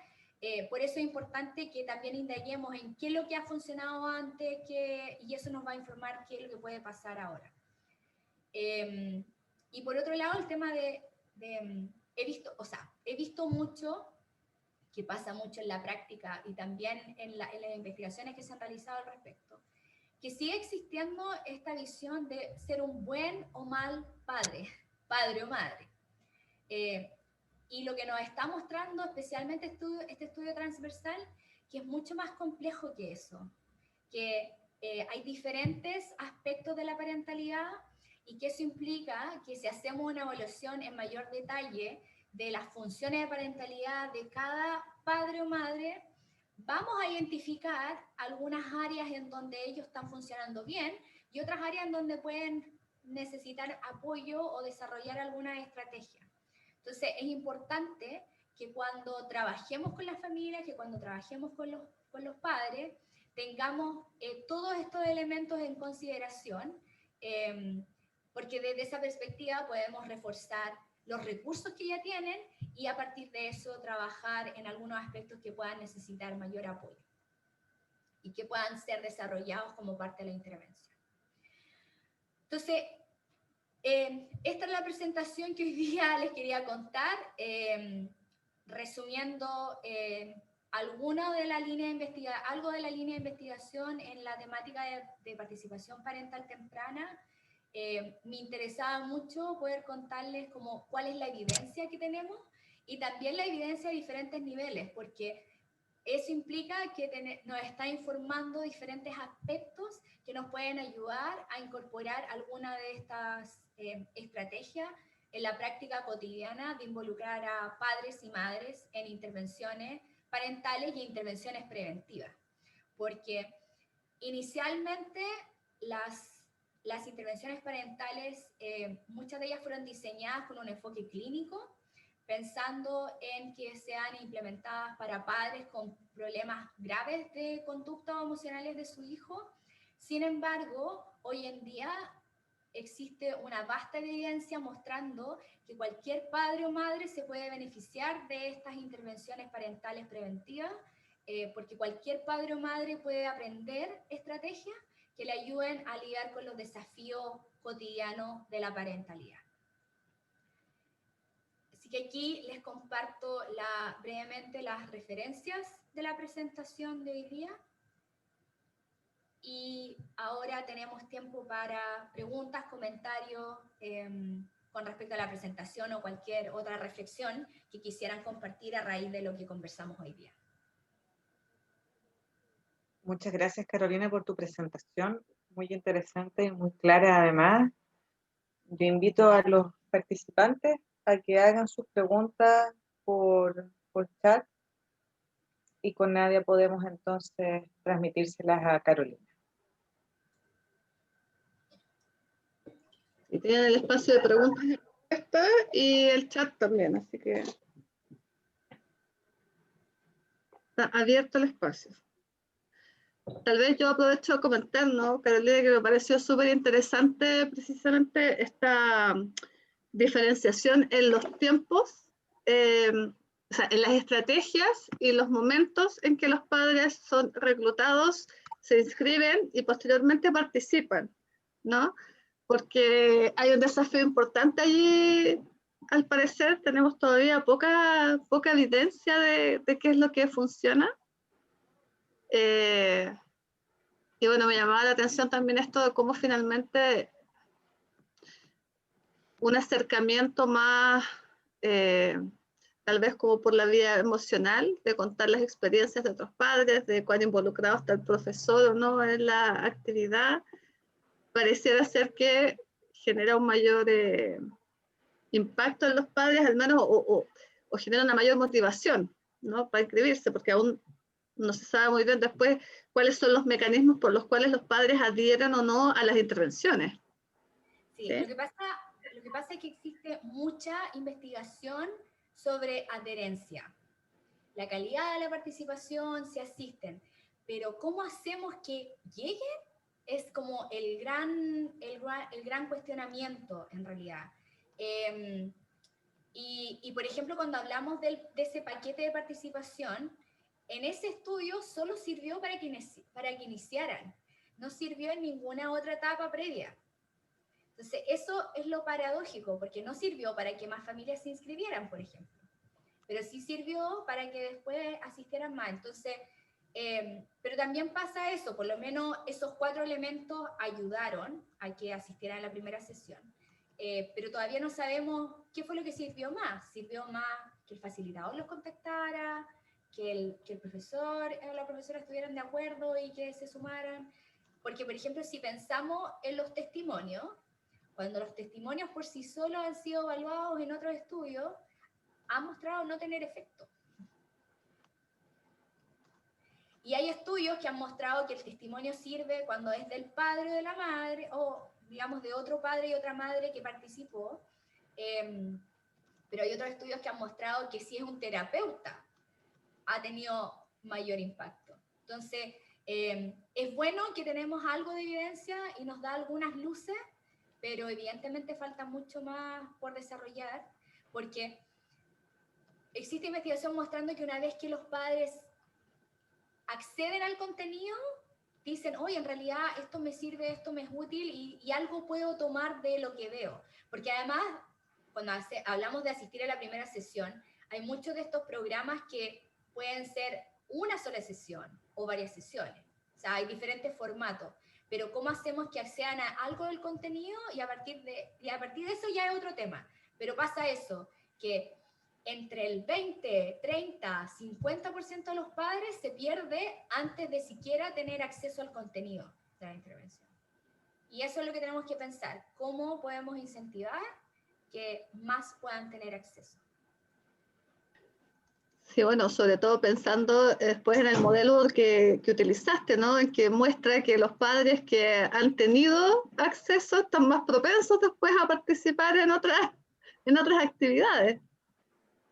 Por eso es importante que también indaguemos en qué es lo que ha funcionado antes, y eso nos va a informar qué es lo que puede pasar ahora. Y por otro lado, el tema de he visto mucho, que pasa mucho en la práctica y también en las investigaciones que se han realizado al respecto, que sigue existiendo esta visión de ser un buen o mal padre, padre o madre. Y lo que nos está mostrando especialmente este estudio transversal, que es mucho más complejo que eso, que hay diferentes aspectos de la parentalidad y que eso implica que si hacemos una evaluación en mayor detalle de las funciones de parentalidad de cada padre o madre, vamos a identificar algunas áreas en donde ellos están funcionando bien y otras áreas en donde pueden necesitar apoyo o desarrollar alguna estrategia. Entonces, es importante que cuando trabajemos con las familias, que cuando trabajemos con los padres, tengamos todos estos elementos en consideración, porque desde esa perspectiva podemos reforzar los recursos que ya tienen y a partir de eso trabajar en algunos aspectos que puedan necesitar mayor apoyo y que puedan ser desarrollados como parte de la intervención. Entonces, esta es la presentación que hoy día les quería contar, resumiendo algo de la línea de investigación en la temática de participación parental temprana. Me interesaba mucho poder contarles cuál es la evidencia que tenemos y también la evidencia a diferentes niveles, porque eso implica que nos está informando diferentes aspectos que nos pueden ayudar a incorporar alguna de estas estrategias en la práctica cotidiana de involucrar a padres y madres en intervenciones parentales y intervenciones preventivas. Porque inicialmente las intervenciones parentales, muchas de ellas fueron diseñadas con un enfoque clínico, pensando en que sean implementadas para padres con problemas graves de conductas emocionales de su hijo. Sin embargo, hoy en día existe una vasta evidencia mostrando que cualquier padre o madre se puede beneficiar de estas intervenciones parentales preventivas, porque cualquier padre o madre puede aprender estrategias que le ayuden a lidiar con los desafíos cotidianos de la parentalidad. Así que aquí les comparto brevemente las referencias de la presentación de hoy día. Y ahora tenemos tiempo para preguntas, comentarios con respecto a la presentación o cualquier otra reflexión que quisieran compartir a raíz de lo que conversamos hoy día. Muchas gracias, Carolina, por tu presentación, muy interesante y muy clara además. Yo invito a los participantes a que hagan sus preguntas por chat y con Nadia podemos entonces transmitírselas a Carolina. Y tienen el espacio de preguntas y respuestas y el chat también, así que está abierto el espacio. Tal vez yo aprovecho a comentar, ¿no, Carolina, que me pareció súper interesante precisamente esta diferenciación en los tiempos, o sea, en las estrategias y los momentos en que los padres son reclutados, se inscriben y posteriormente participan, ¿no? Porque hay un desafío importante allí, al parecer tenemos todavía poca evidencia de qué es lo que funciona. Y bueno, me llamaba la atención también esto de cómo finalmente un acercamiento más, tal vez como por la vía emocional, de contar las experiencias de otros padres, de cuán involucrado está el profesor o no en la actividad, pareciera ser que genera un mayor impacto en los padres, al menos, o genera una mayor motivación, ¿no?, para inscribirse, porque aún no se sabe muy bien después cuáles son los mecanismos por los cuales los padres adhieren o no a las intervenciones. Sí, ¿sí? Lo que pasa es que existe mucha investigación sobre adherencia, la calidad de la participación, si asisten, pero cómo hacemos que lleguen es como el gran cuestionamiento en realidad. Y por ejemplo, cuando hablamos de ese paquete de participación, en ese estudio solo sirvió para que iniciaran, no sirvió en ninguna otra etapa previa. Entonces, eso es lo paradójico, porque no sirvió para que más familias se inscribieran, por ejemplo, pero sí sirvió para que después asistieran más. Entonces, pero también pasa eso, por lo menos esos 4 elementos ayudaron a que asistieran a la primera sesión. Pero todavía no sabemos qué fue lo que sirvió más. Sirvió más que el facilitador los contactara, que el profesor o la profesora estuvieran de acuerdo y que se sumaran. Porque, por ejemplo, si pensamos en los testimonios, cuando los testimonios por sí solos han sido evaluados en otros estudios, han mostrado no tener efecto. Y hay estudios que han mostrado que el testimonio sirve cuando es del padre o de la madre, o digamos de otro padre y otra madre que participó. Pero hay otros estudios que han mostrado que si es un terapeuta, ha tenido mayor impacto. Entonces, es bueno que tenemos algo de evidencia y nos da algunas luces, pero evidentemente falta mucho más por desarrollar, porque existe investigación mostrando que una vez que los padres acceden al contenido, dicen, oye, en realidad esto me sirve, esto me es útil y algo puedo tomar de lo que veo. Porque además, cuando hablamos de asistir a la primera sesión, hay muchos de estos programas que pueden ser una sola sesión o varias sesiones. O sea, hay diferentes formatos. Pero ¿cómo hacemos que accedan a algo del contenido y a partir de eso ya es otro tema? Pero pasa eso, que entre el 20, 30, 50% de los padres se pierde antes de siquiera tener acceso al contenido de la intervención. Y eso es lo que tenemos que pensar, cómo podemos incentivar que más puedan tener acceso. Sí, bueno, sobre todo pensando después en el modelo que utilizaste, ¿no? En que muestra que los padres que han tenido acceso están más propensos después a participar en otras actividades.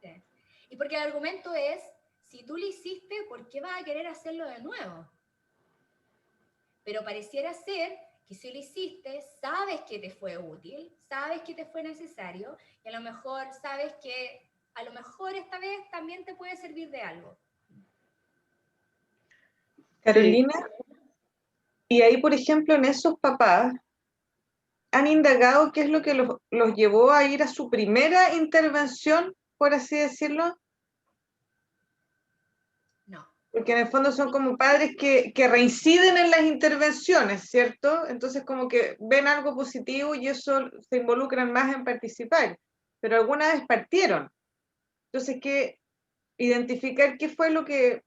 Sí. Y porque el argumento es, si tú lo hiciste, ¿por qué vas a querer hacerlo de nuevo? Pero pareciera ser que si lo hiciste, sabes que te fue útil, sabes que te fue necesario, y a lo mejor sabes que a lo mejor esta vez también te puede servir de algo. Carolina, y ahí, por ejemplo, en esos papás, ¿han indagado qué es lo que los llevó a ir a su primera intervención, por así decirlo? No. Porque en el fondo son como padres que reinciden en las intervenciones, ¿cierto? Entonces como que ven algo positivo y eso se involucran más en participar, pero alguna vez partieron. Entonces, identificar qué fue lo que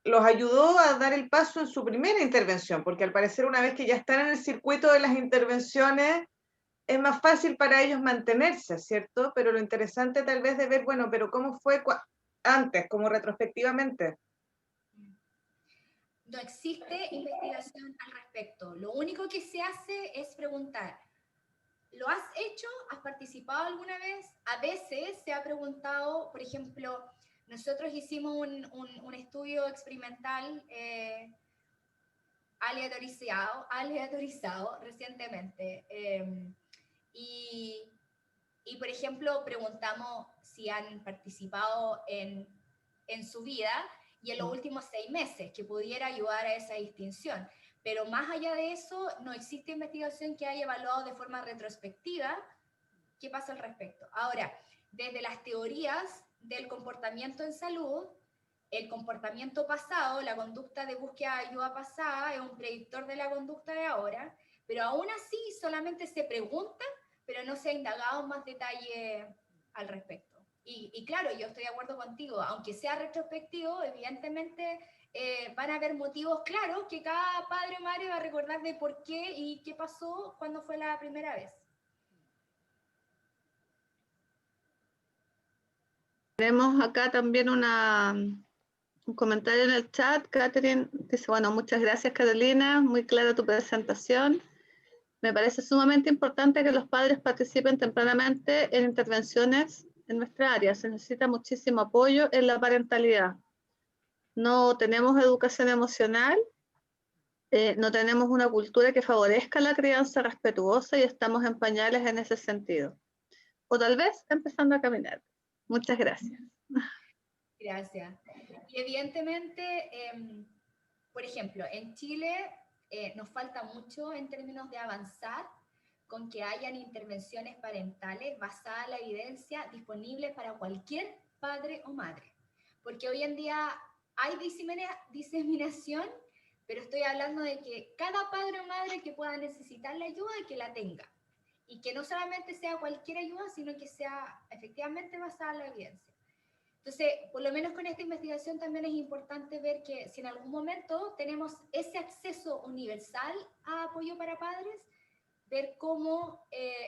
los ayudó a dar el paso en su primera intervención, porque al parecer una vez que ya están en el circuito de las intervenciones, es más fácil para ellos mantenerse, ¿cierto? Pero lo interesante tal vez de ver, bueno, pero ¿cómo fue antes, como retrospectivamente? No existe investigación al respecto. Lo único que se hace es preguntar, ¿lo has hecho? ¿Has participado alguna vez? A veces se ha preguntado, por ejemplo, nosotros hicimos un estudio experimental aleatorizado recientemente. Y, por ejemplo, preguntamos si han participado en su vida y en los últimos 6 meses, que pudiera ayudar a esa distinción. Pero más allá de eso, no existe investigación que haya evaluado de forma retrospectiva qué pasa al respecto. Ahora, desde las teorías del comportamiento en salud, el comportamiento pasado, la conducta de búsqueda de ayuda pasada, es un predictor de la conducta de ahora, pero aún así solamente se pregunta, pero no se ha indagado más detalle al respecto. Y claro, yo estoy de acuerdo contigo, aunque sea retrospectivo, evidentemente van a haber motivos claros que cada padre o madre va a recordar de por qué y qué pasó cuando fue la primera vez. Tenemos acá también un comentario en el chat. Catherine dice, bueno, muchas gracias Carolina, muy clara tu presentación. Me parece sumamente importante que los padres participen tempranamente en intervenciones en nuestra área. Se necesita muchísimo apoyo en la parentalidad. No tenemos educación emocional, no tenemos una cultura que favorezca la crianza respetuosa y estamos en pañales en ese sentido. O tal vez empezando a caminar. Muchas gracias. Gracias. Y evidentemente, por ejemplo, en Chile nos falta mucho en términos de avanzar, con que hayan intervenciones parentales basadas en la evidencia disponibles para cualquier padre o madre. Porque hoy en día hay diseminación, pero estoy hablando de que cada padre o madre que pueda necesitar la ayuda, que la tenga. Y que no solamente sea cualquier ayuda, sino que sea efectivamente basada en la evidencia. Entonces, por lo menos con esta investigación también es importante ver que si en algún momento tenemos ese acceso universal a apoyo para padres, ver cómo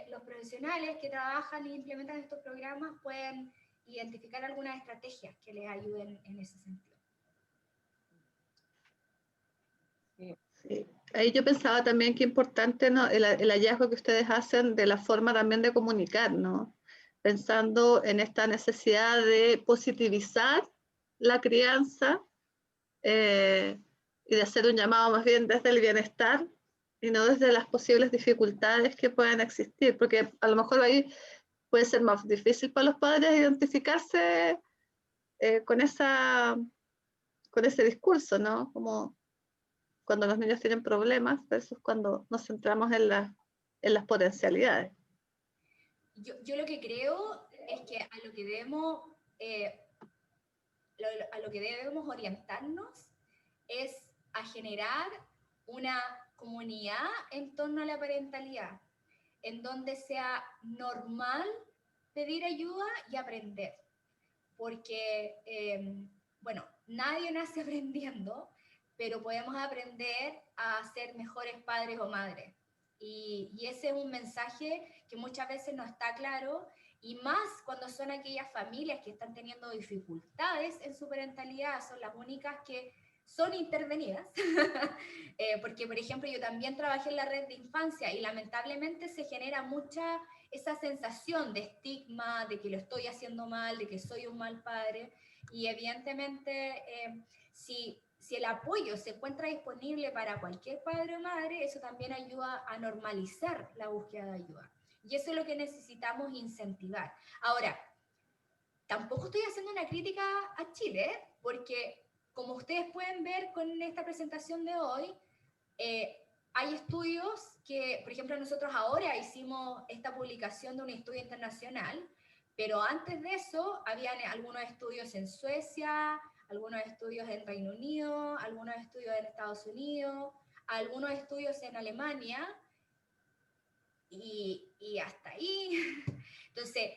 los profesionales que trabajan e implementan estos programas pueden identificar algunas estrategias que les ayuden en ese sentido. Sí. Sí. Ahí yo pensaba también que importante, ¿no? el hallazgo que ustedes hacen de la forma también de comunicar, ¿no? Pensando en esta necesidad de positivizar la crianza y de hacer un llamado más bien desde el bienestar y no desde las posibles dificultades que puedan existir, porque a lo mejor ahí puede ser más difícil para los padres identificarse con ese discurso, ¿no? Como cuando los niños tienen problemas versus cuando nos centramos en las potencialidades. Yo lo que creo es que a lo que debemos orientarnos es a generar una comunidad en torno a la parentalidad, en donde sea normal pedir ayuda y aprender. Porque, bueno, nadie nace aprendiendo, pero podemos aprender a ser mejores padres o madres. Y ese es un mensaje que muchas veces no está claro, y más cuando son aquellas familias que están teniendo dificultades en su parentalidad, son las únicas que son intervenidas. Porque, por ejemplo, yo también trabajé en la red de infancia y lamentablemente se genera mucha esa sensación de estigma, de que lo estoy haciendo mal, de que soy un mal padre, y evidentemente si el apoyo se encuentra disponible para cualquier padre o madre, eso también ayuda a normalizar la búsqueda de ayuda. Y eso es lo que necesitamos incentivar. Ahora, tampoco estoy haciendo una crítica a Chile, porque como ustedes pueden ver con esta presentación de hoy, hay estudios que, por ejemplo, nosotros ahora hicimos esta publicación de un estudio internacional, pero antes de eso habían algunos estudios en Suecia, algunos estudios en Reino Unido, algunos estudios en Estados Unidos, algunos estudios en Alemania, y hasta ahí. Entonces,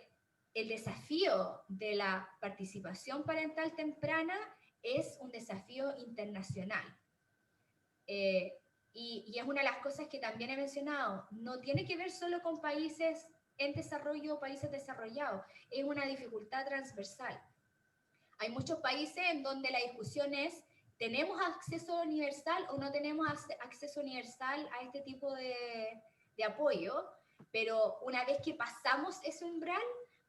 el desafío de la participación parental temprana es un desafío internacional. Y es una de las cosas que también he mencionado, no tiene que ver solo con países en desarrollo o países desarrollados, es una dificultad transversal. Hay muchos países en donde la discusión es, ¿tenemos acceso universal o no tenemos acceso universal a este tipo de apoyo? Pero una vez que pasamos ese umbral,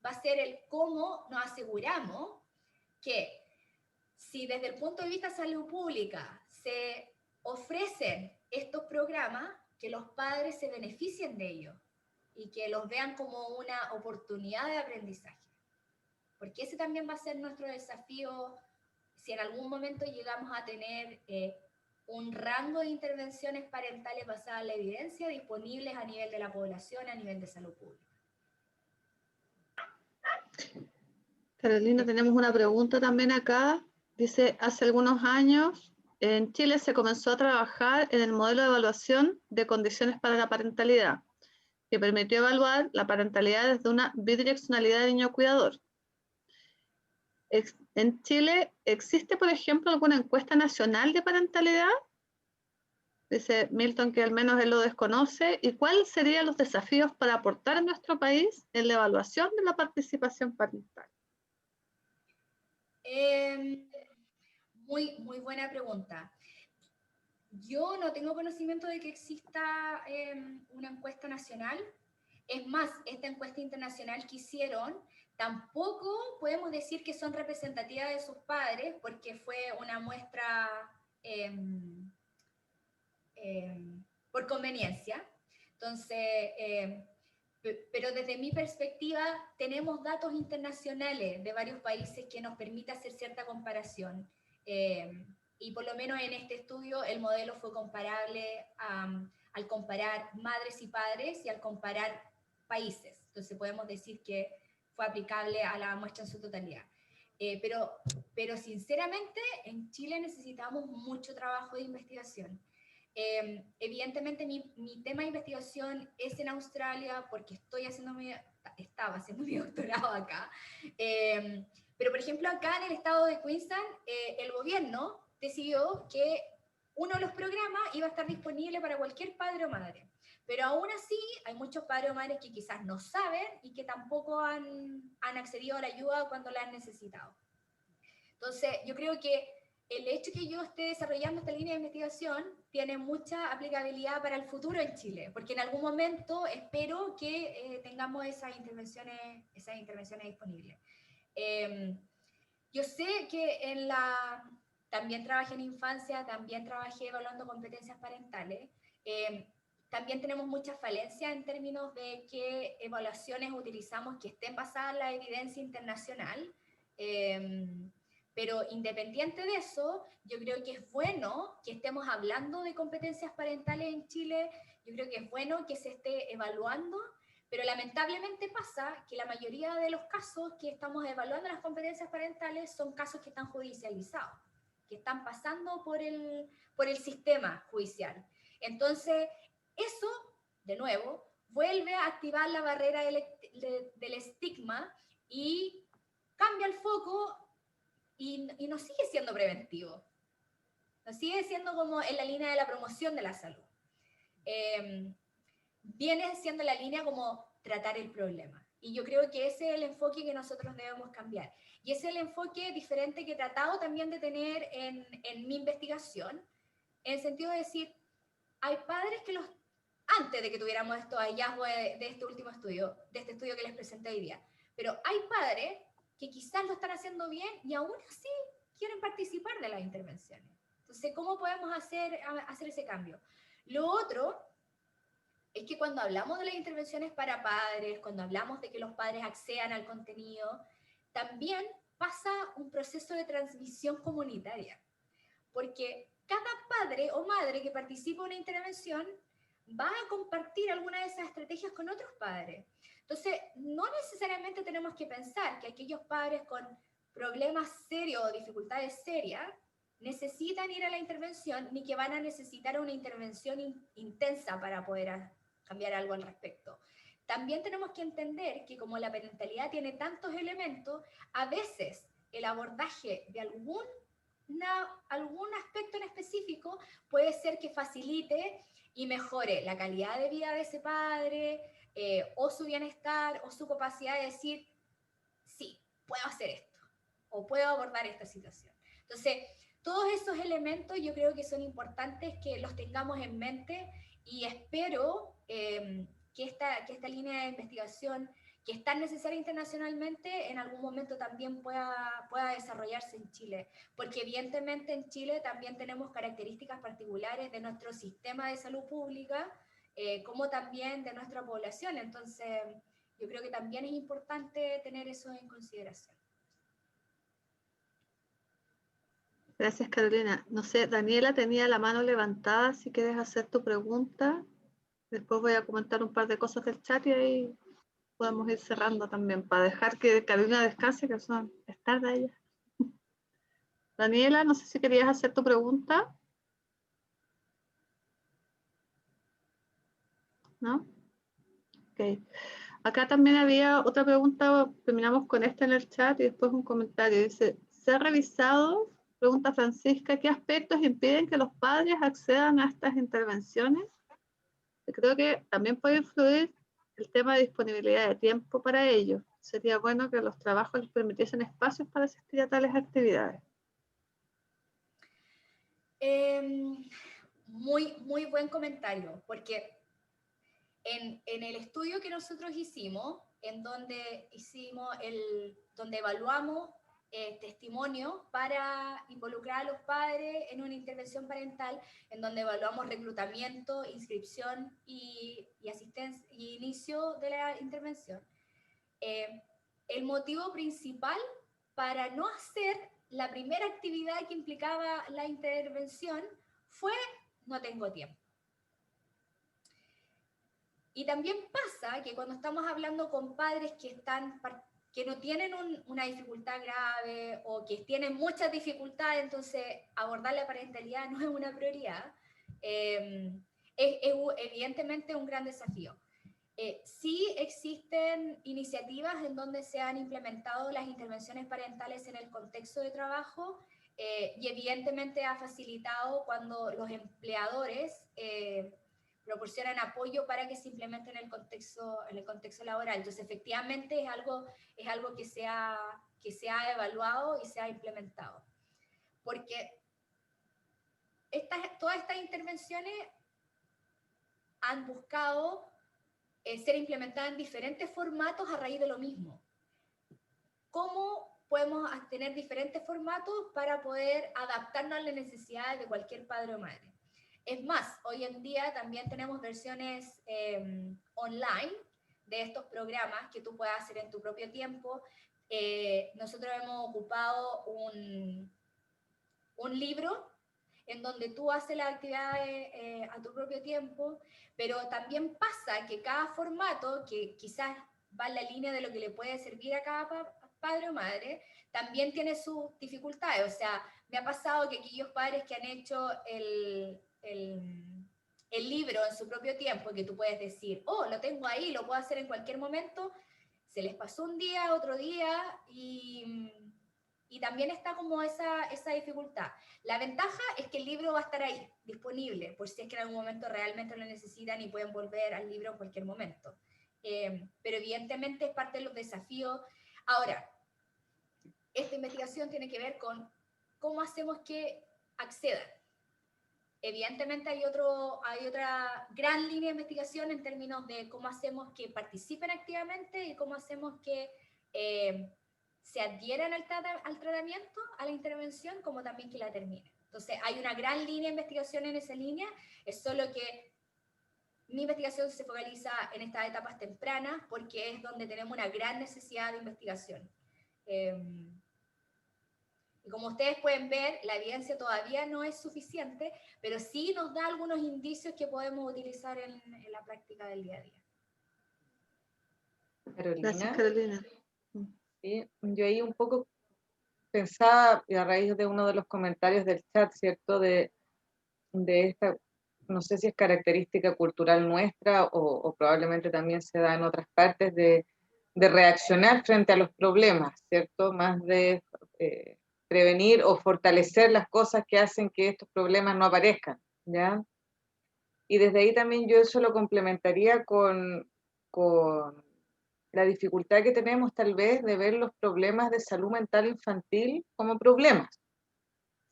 va a ser el cómo nos aseguramos que si desde el punto de vista de salud pública se ofrecen estos programas, que los padres se beneficien de ellos y que los vean como una oportunidad de aprendizaje. Porque ese también va a ser nuestro desafío si en algún momento llegamos a tener un rango de intervenciones parentales basadas en la evidencia disponibles a nivel de la población, a nivel de salud pública. Carolina, tenemos una pregunta también acá. Dice, hace algunos años en Chile se comenzó a trabajar en el modelo de evaluación de condiciones para la parentalidad, que permitió evaluar la parentalidad desde una bidireccionalidad de niño cuidador. ¿En Chile existe, por ejemplo, alguna encuesta nacional de parentalidad? Dice Milton que al menos él lo desconoce. ¿Y cuáles serían los desafíos para aportar en nuestro país en la evaluación de la participación parental? Muy buena pregunta. Yo no tengo conocimiento de que exista una encuesta nacional. Es más, esta encuesta internacional que hicieron, tampoco podemos decir que son representativas de sus padres, porque fue una muestra por conveniencia. Entonces, pero desde mi perspectiva, tenemos datos internacionales de varios países que nos permiten hacer cierta comparación. Y por lo menos en este estudio el modelo fue comparable al comparar madres y padres y al comparar países. Entonces podemos decir que fue aplicable a la muestra en su totalidad. Pero sinceramente en Chile necesitamos mucho trabajo de investigación. Evidentemente mi tema de investigación es en Australia porque estaba haciendo mi doctorado acá. Pero por ejemplo acá en el estado de Queensland el gobierno decidió que uno de los programas iba a estar disponible para cualquier padre o madre. Pero aún así hay muchos padres o madres que quizás no saben y que tampoco han accedido a la ayuda cuando la han necesitado. Entonces yo creo que el hecho que yo esté desarrollando esta línea de investigación tiene mucha aplicabilidad para el futuro en Chile, porque en algún momento espero que tengamos esas intervenciones disponibles. Yo sé que también trabajé en infancia, también trabajé evaluando competencias parentales. También tenemos muchas falencias en términos de qué evaluaciones utilizamos que estén basadas en la evidencia internacional. Pero independiente de eso, yo creo que es bueno que estemos hablando de competencias parentales en Chile, yo creo que es bueno que se esté evaluando, pero lamentablemente pasa que la mayoría de los casos que estamos evaluando las competencias parentales son casos que están judicializados, que están pasando por el sistema judicial. Entonces, eso, de nuevo, vuelve a activar la barrera del estigma y cambia el foco y no sigue siendo preventivo. No sigue siendo como en la línea de la promoción de la salud. Viene siendo la línea como tratar el problema. Y yo creo que ese es el enfoque que nosotros debemos cambiar. Y ese es el enfoque diferente que he tratado también de tener en mi investigación, en el sentido de decir, hay padres que antes de que tuviéramos estos hallazgos de este último estudio, de este estudio que les presenté hoy día, pero hay padres que quizás lo están haciendo bien y aún así quieren participar de las intervenciones. Entonces, ¿cómo podemos hacer ese cambio? Lo otro es que cuando hablamos de las intervenciones para padres, cuando hablamos de que los padres accedan al contenido, también pasa un proceso de transmisión comunitaria, porque cada padre o madre que participa en una intervención va a compartir alguna de esas estrategias con otros padres. Entonces, no necesariamente tenemos que pensar que aquellos padres con problemas serios o dificultades serias necesitan ir a la intervención, ni que van a necesitar una intervención intensa para poder cambiar algo al respecto. También tenemos que entender que como la parentalidad tiene tantos elementos, a veces el abordaje de algún aspecto en específico puede ser que facilite y mejore la calidad de vida de ese padre, o su bienestar, o su capacidad de decir, sí, puedo hacer esto, o puedo abordar esta situación. Entonces, todos esos elementos yo creo que son importantes que los tengamos en mente y espero que esta línea de investigación que es tan necesaria internacionalmente, en algún momento también pueda desarrollarse en Chile. Porque evidentemente en Chile también tenemos características particulares de nuestro sistema de salud pública, como también de nuestra población. Entonces, yo creo que también es importante tener eso en consideración. Gracias, Carolina. No sé, Daniela tenía la mano levantada, si quieres hacer tu pregunta. Después voy a comentar un par de cosas del chat y ahí podemos ir cerrando también, para dejar que Carolina descanse, que es tarde ella. Daniela, no sé si querías hacer tu pregunta. ¿No? Ok. Acá también había otra pregunta, terminamos con esta en el chat y después un comentario. Dice, ¿se ha revisado, pregunta Francisca, qué aspectos impiden que los padres accedan a estas intervenciones? Creo que también puede influir el tema de disponibilidad de tiempo para ellos. Sería bueno que los trabajos les permitiesen espacios para asistir a tales actividades. Muy buen comentario, porque en el estudio que nosotros hicimos, en donde evaluamos testimonio para involucrar a los padres en una intervención parental, en donde evaluamos reclutamiento, inscripción y asistencia y inicio de la intervención. El motivo principal para no hacer la primera actividad que implicaba la intervención fue no tengo tiempo. Y también pasa que cuando estamos hablando con padres que no tienen una dificultad grave o que tienen muchas dificultades, entonces abordar la parentalidad no es una prioridad, es evidentemente un gran desafío. Sí existen iniciativas en donde se han implementado las intervenciones parentales en el contexto de trabajo y evidentemente ha facilitado cuando los empleadores proporcionan apoyo para que se implemente en el contexto laboral. Entonces, efectivamente es algo que se ha evaluado y se ha implementado. Porque todas estas intervenciones han buscado ser implementadas en diferentes formatos a raíz de lo mismo. ¿Cómo podemos tener diferentes formatos para poder adaptarnos a las necesidades de cualquier padre o madre? Es más, hoy en día también tenemos versiones online de estos programas que tú puedes hacer en tu propio tiempo. Nosotros hemos ocupado un libro en donde tú haces las actividades a tu propio tiempo, pero también pasa que cada formato, que quizás va en la línea de lo que le puede servir a cada padre o madre, también tiene sus dificultades. O sea, me ha pasado que aquellos padres que han hecho el libro en su propio tiempo, que tú puedes decir, oh, lo tengo ahí, lo puedo hacer en cualquier momento, se les pasó un día, otro día, y también está como esa dificultad. La ventaja es que el libro va a estar ahí, disponible, por si es que en algún momento realmente lo necesitan y pueden volver al libro en cualquier momento. Pero evidentemente es parte de los desafíos. Ahora, esta investigación tiene que ver con cómo hacemos que accedan. Evidentemente hay otra gran línea de investigación en términos de cómo hacemos que participen activamente y cómo hacemos que se adhieran al tratamiento, a la intervención, como también que la terminen. Entonces hay una gran línea de investigación en esa línea, es solo que mi investigación se focaliza en estas etapas tempranas porque es donde tenemos una gran necesidad de investigación. Y como ustedes pueden ver, la evidencia todavía no es suficiente, pero sí nos da algunos indicios que podemos utilizar en la práctica del día a día. Carolina. Gracias, Carolina. Sí, yo ahí un poco pensaba, y a raíz de uno de los comentarios del chat, ¿cierto? De esta, no sé si es característica cultural nuestra o probablemente también se da en otras partes, de reaccionar frente a los problemas, ¿cierto? Más de prevenir o fortalecer las cosas que hacen que estos problemas no aparezcan, ¿ya? Y desde ahí también yo eso lo complementaría con la dificultad que tenemos tal vez de ver los problemas de salud mental infantil como problemas,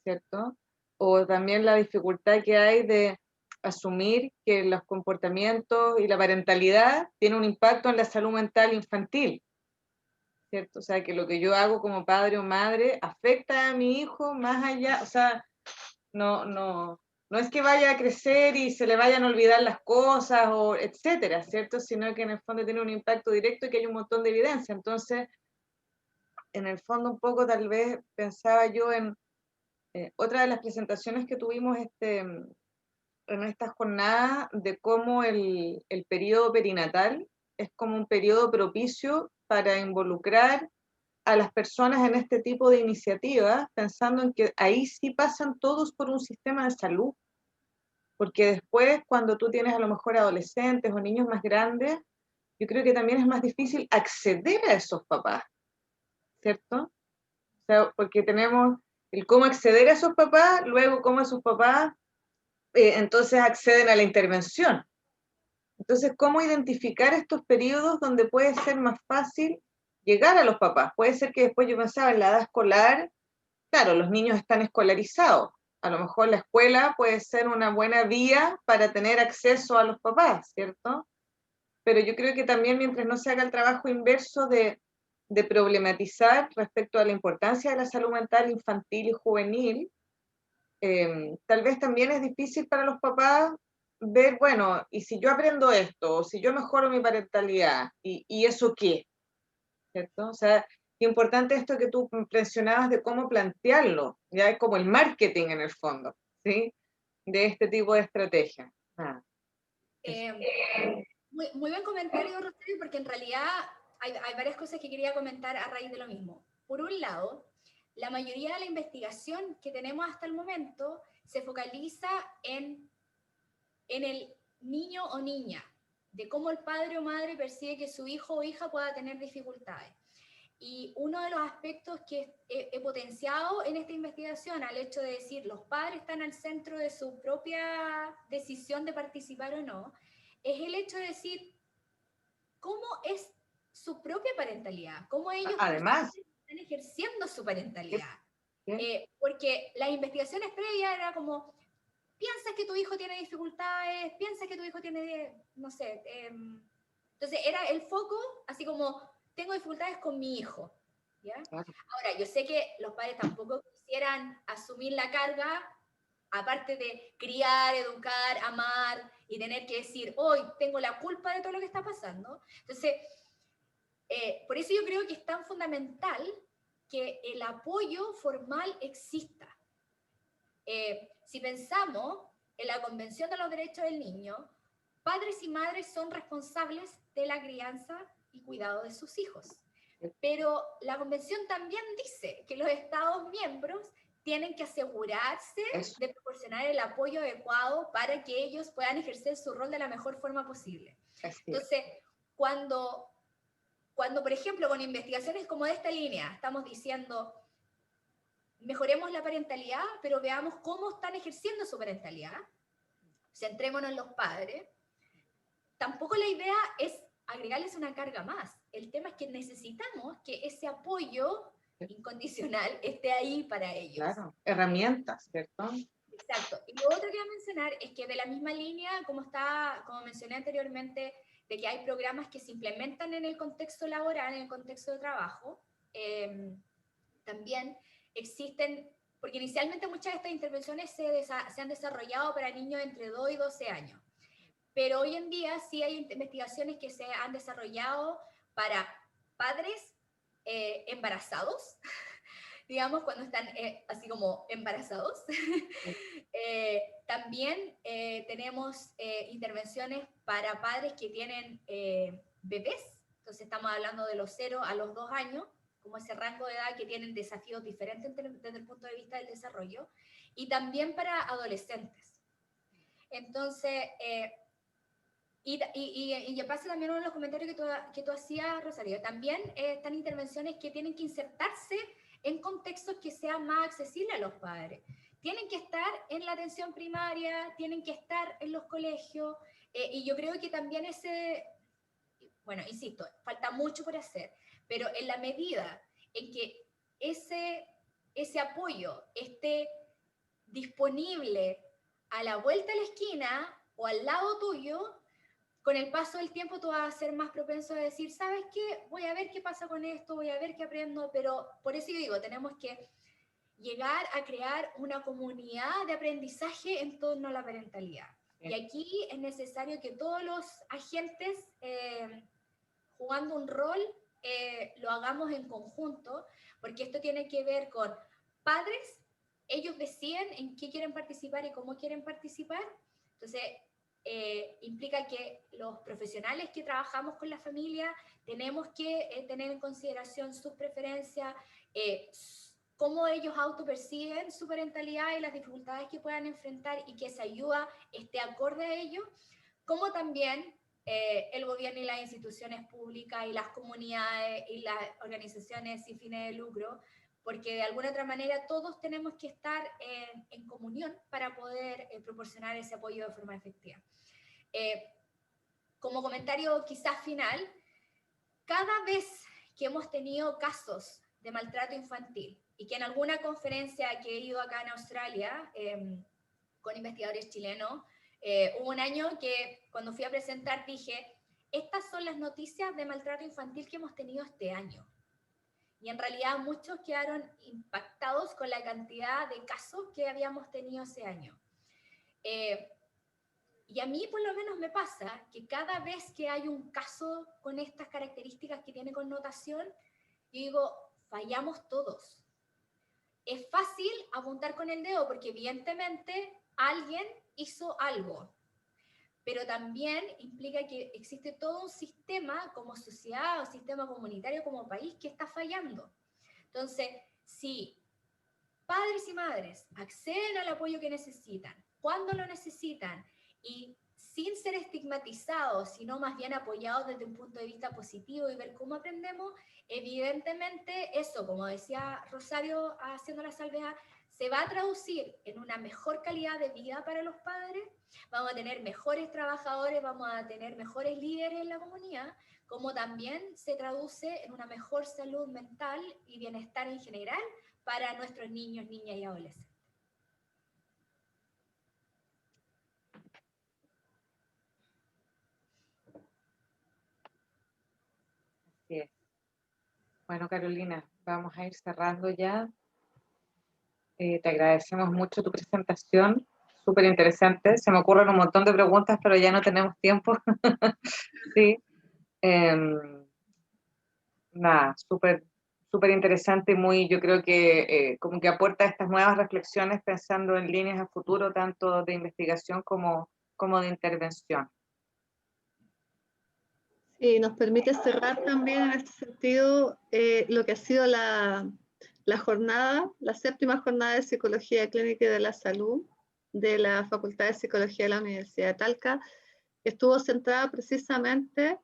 ¿cierto? O también la dificultad que hay de asumir que los comportamientos y la parentalidad tienen un impacto en la salud mental infantil, ¿cierto? O sea, que lo que yo hago como padre o madre afecta a mi hijo más allá, o sea, no es que vaya a crecer y se le vayan a olvidar las cosas o etcétera, ¿cierto? Sino que en el fondo tiene un impacto directo y que hay un montón de evidencia. Entonces, en el fondo un poco tal vez pensaba yo en otra de las presentaciones que tuvimos en esta jornada de cómo el periodo perinatal es como un periodo propicio para involucrar a las personas en este tipo de iniciativas, pensando en que ahí sí pasan todos por un sistema de salud, porque después cuando tú tienes a lo mejor adolescentes o niños más grandes, yo creo que también es más difícil acceder a esos papás, ¿cierto? O sea, porque tenemos el cómo acceder a esos papás, luego cómo esos papás entonces acceden a la intervención. Entonces, ¿cómo identificar estos periodos donde puede ser más fácil llegar a los papás? Puede ser que después yo pensaba en la edad escolar, claro, los niños están escolarizados, a lo mejor la escuela puede ser una buena vía para tener acceso a los papás, ¿cierto? Pero yo creo que también mientras no se haga el trabajo inverso de problematizar respecto a la importancia de la salud mental infantil y juvenil, tal vez también es difícil para los papás ver, bueno, y si yo aprendo esto, o si yo mejoro mi parentalidad, ¿y eso qué? ¿Cierto? O sea, qué importante esto que tú mencionabas de cómo plantearlo, ya es como el marketing en el fondo, ¿sí? De este tipo de estrategia. Muy buen comentario, Rosario, porque en realidad hay varias cosas que quería comentar a raíz de lo mismo. Por un lado, la mayoría de la investigación que tenemos hasta el momento se focaliza en el niño o niña, de cómo el padre o madre percibe que su hijo o hija pueda tener dificultades. Y uno de los aspectos que he potenciado en esta investigación, al hecho de decir los padres están al centro de su propia decisión de participar o no, es el hecho de decir cómo es su propia parentalidad, cómo ellos Además, están ejerciendo su parentalidad. ¿qué? Porque las investigaciones previas era como, piensas que tu hijo tiene dificultades, piensas que tu hijo tiene, no sé, entonces era el foco así como, tengo dificultades con mi hijo, ¿ya? Claro. Ahora, yo sé que los padres tampoco quisieran asumir la carga, aparte de criar, educar, amar y tener que decir, hoy tengo la culpa de todo lo que está pasando. Entonces, por eso yo creo que es tan fundamental que el apoyo formal exista. Si pensamos en la Convención de los Derechos del Niño, padres y madres son responsables de la crianza y cuidado de sus hijos. Pero la Convención también dice que los Estados miembros tienen que asegurarse de proporcionar el apoyo adecuado para que ellos puedan ejercer su rol de la mejor forma posible. Entonces, cuando, por ejemplo, con investigaciones como de esta línea, estamos diciendo, mejoremos la parentalidad, pero veamos cómo están ejerciendo su parentalidad, centrémonos en los padres, tampoco la idea es agregarles una carga más. El tema es que necesitamos que ese apoyo incondicional esté ahí para ellos. Claro, herramientas, ¿cierto? Exacto. Y lo otro que voy a mencionar es que de la misma línea, como mencioné anteriormente, de que hay programas que se implementan en el contexto laboral, en el contexto de trabajo, también existen, porque inicialmente muchas de estas intervenciones se han desarrollado para niños entre 2 y 12 años. Pero hoy en día sí hay investigaciones que se han desarrollado para padres embarazados, digamos, cuando están así como embarazados. También tenemos intervenciones para padres que tienen bebés, entonces estamos hablando de los 0 a los 2 años, como ese rango de edad que tienen desafíos diferentes desde el punto de vista del desarrollo, y también para adolescentes. Entonces, y pasa también uno de los comentarios que tú hacías, Rosario, también están intervenciones que tienen que insertarse en contextos que sean más accesibles a los padres. Tienen que estar en la atención primaria, tienen que estar en los colegios, y yo creo que también bueno, insisto, falta mucho por hacer, pero en la medida en que ese apoyo esté disponible a la vuelta de la esquina o al lado tuyo, con el paso del tiempo tú vas a ser más propenso a decir, ¿sabes qué? Voy a ver qué pasa con esto, voy a ver qué aprendo, pero por eso yo digo, tenemos que llegar a crear una comunidad de aprendizaje en torno a la parentalidad. Y aquí es necesario que todos los agentes, jugando un rol, lo hagamos en conjunto, porque esto tiene que ver con padres, ellos deciden en qué quieren participar y cómo quieren participar. Entonces, implica que los profesionales que trabajamos con la familia tenemos que tener en consideración sus preferencias, cómo ellos autoperciben su parentalidad y las dificultades que puedan enfrentar y que esa ayuda esté acorde a ello, como también el gobierno y las instituciones públicas y las comunidades y las organizaciones sin fines de lucro, porque de alguna otra manera todos tenemos que estar en comunión para poder proporcionar ese apoyo de forma efectiva. Como comentario quizás final, cada vez que hemos tenido casos de maltrato infantil y que en alguna conferencia que he ido acá en Australia con investigadores chilenos, hubo un año que cuando fui a presentar dije, estas son las noticias de maltrato infantil que hemos tenido este año. Y en realidad muchos quedaron impactados con la cantidad de casos que habíamos tenido ese año. Y a mí por lo menos me pasa que cada vez que hay un caso con estas características que tiene connotación, yo digo, fallamos todos. Es fácil apuntar con el dedo porque evidentemente alguien hizo algo, pero también implica que existe todo un sistema como sociedad o sistema comunitario como país que está fallando. Entonces, si padres y madres acceden al apoyo que necesitan, cuando lo necesitan, y sin ser estigmatizados, sino más bien apoyados desde un punto de vista positivo y ver cómo aprendemos, evidentemente eso, como decía Rosario haciendo la salvedad, se va a traducir en una mejor calidad de vida para los padres, vamos a tener mejores trabajadores, vamos a tener mejores líderes en la comunidad, como también se traduce en una mejor salud mental y bienestar en general para nuestros niños, niñas y adolescentes. Así es. Bueno, Carolina, vamos a ir cerrando ya. Te agradecemos mucho tu presentación, súper interesante. Se me ocurren un montón de preguntas, pero ya no tenemos tiempo. Sí. Nada, súper súper interesante y muy, yo creo que como que aporta estas nuevas reflexiones pensando en líneas a futuro, tanto de investigación como de intervención. Y nos permite cerrar también en este sentido lo que ha sido la jornada, la 7ª jornada de Psicología Clínica y de la Salud de la Facultad de Psicología de la Universidad de Talca, que estuvo centrada precisamente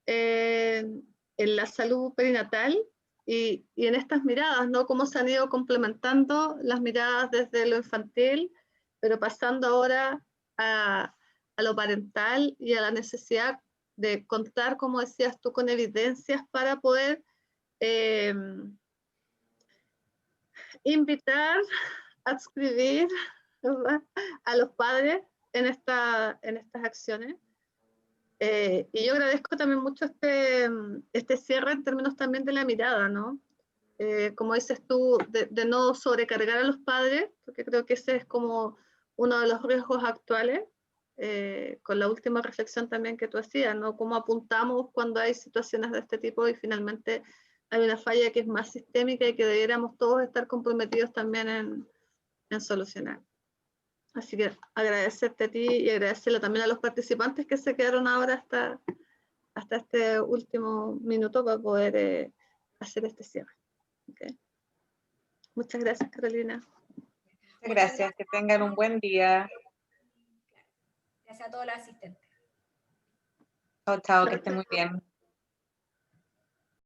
en la salud perinatal y en estas miradas, ¿no? Cómo se han ido complementando las miradas desde lo infantil, pero pasando ahora a lo parental y a la necesidad de contar, como decías tú, con evidencias para poder invitar, adscribir, ¿verdad?, a los padres en estas acciones. Y yo agradezco también mucho este cierre en términos también de la mirada, ¿no? Como dices tú, de no sobrecargar a los padres, porque creo que ese es como uno de los riesgos actuales, con la última reflexión también que tú hacías, ¿no? Cómo apuntamos cuando hay situaciones de este tipo y finalmente hay una falla que es más sistémica y que deberíamos todos estar comprometidos también en solucionar. Así que agradecerte a ti y agradecerle también a los participantes que se quedaron ahora hasta este último minuto para poder hacer este cierre. Okay. Muchas gracias, Carolina. Muchas gracias, que tengan un buen día. Gracias a todos los asistentes. Chao, chao, que estén muy bien.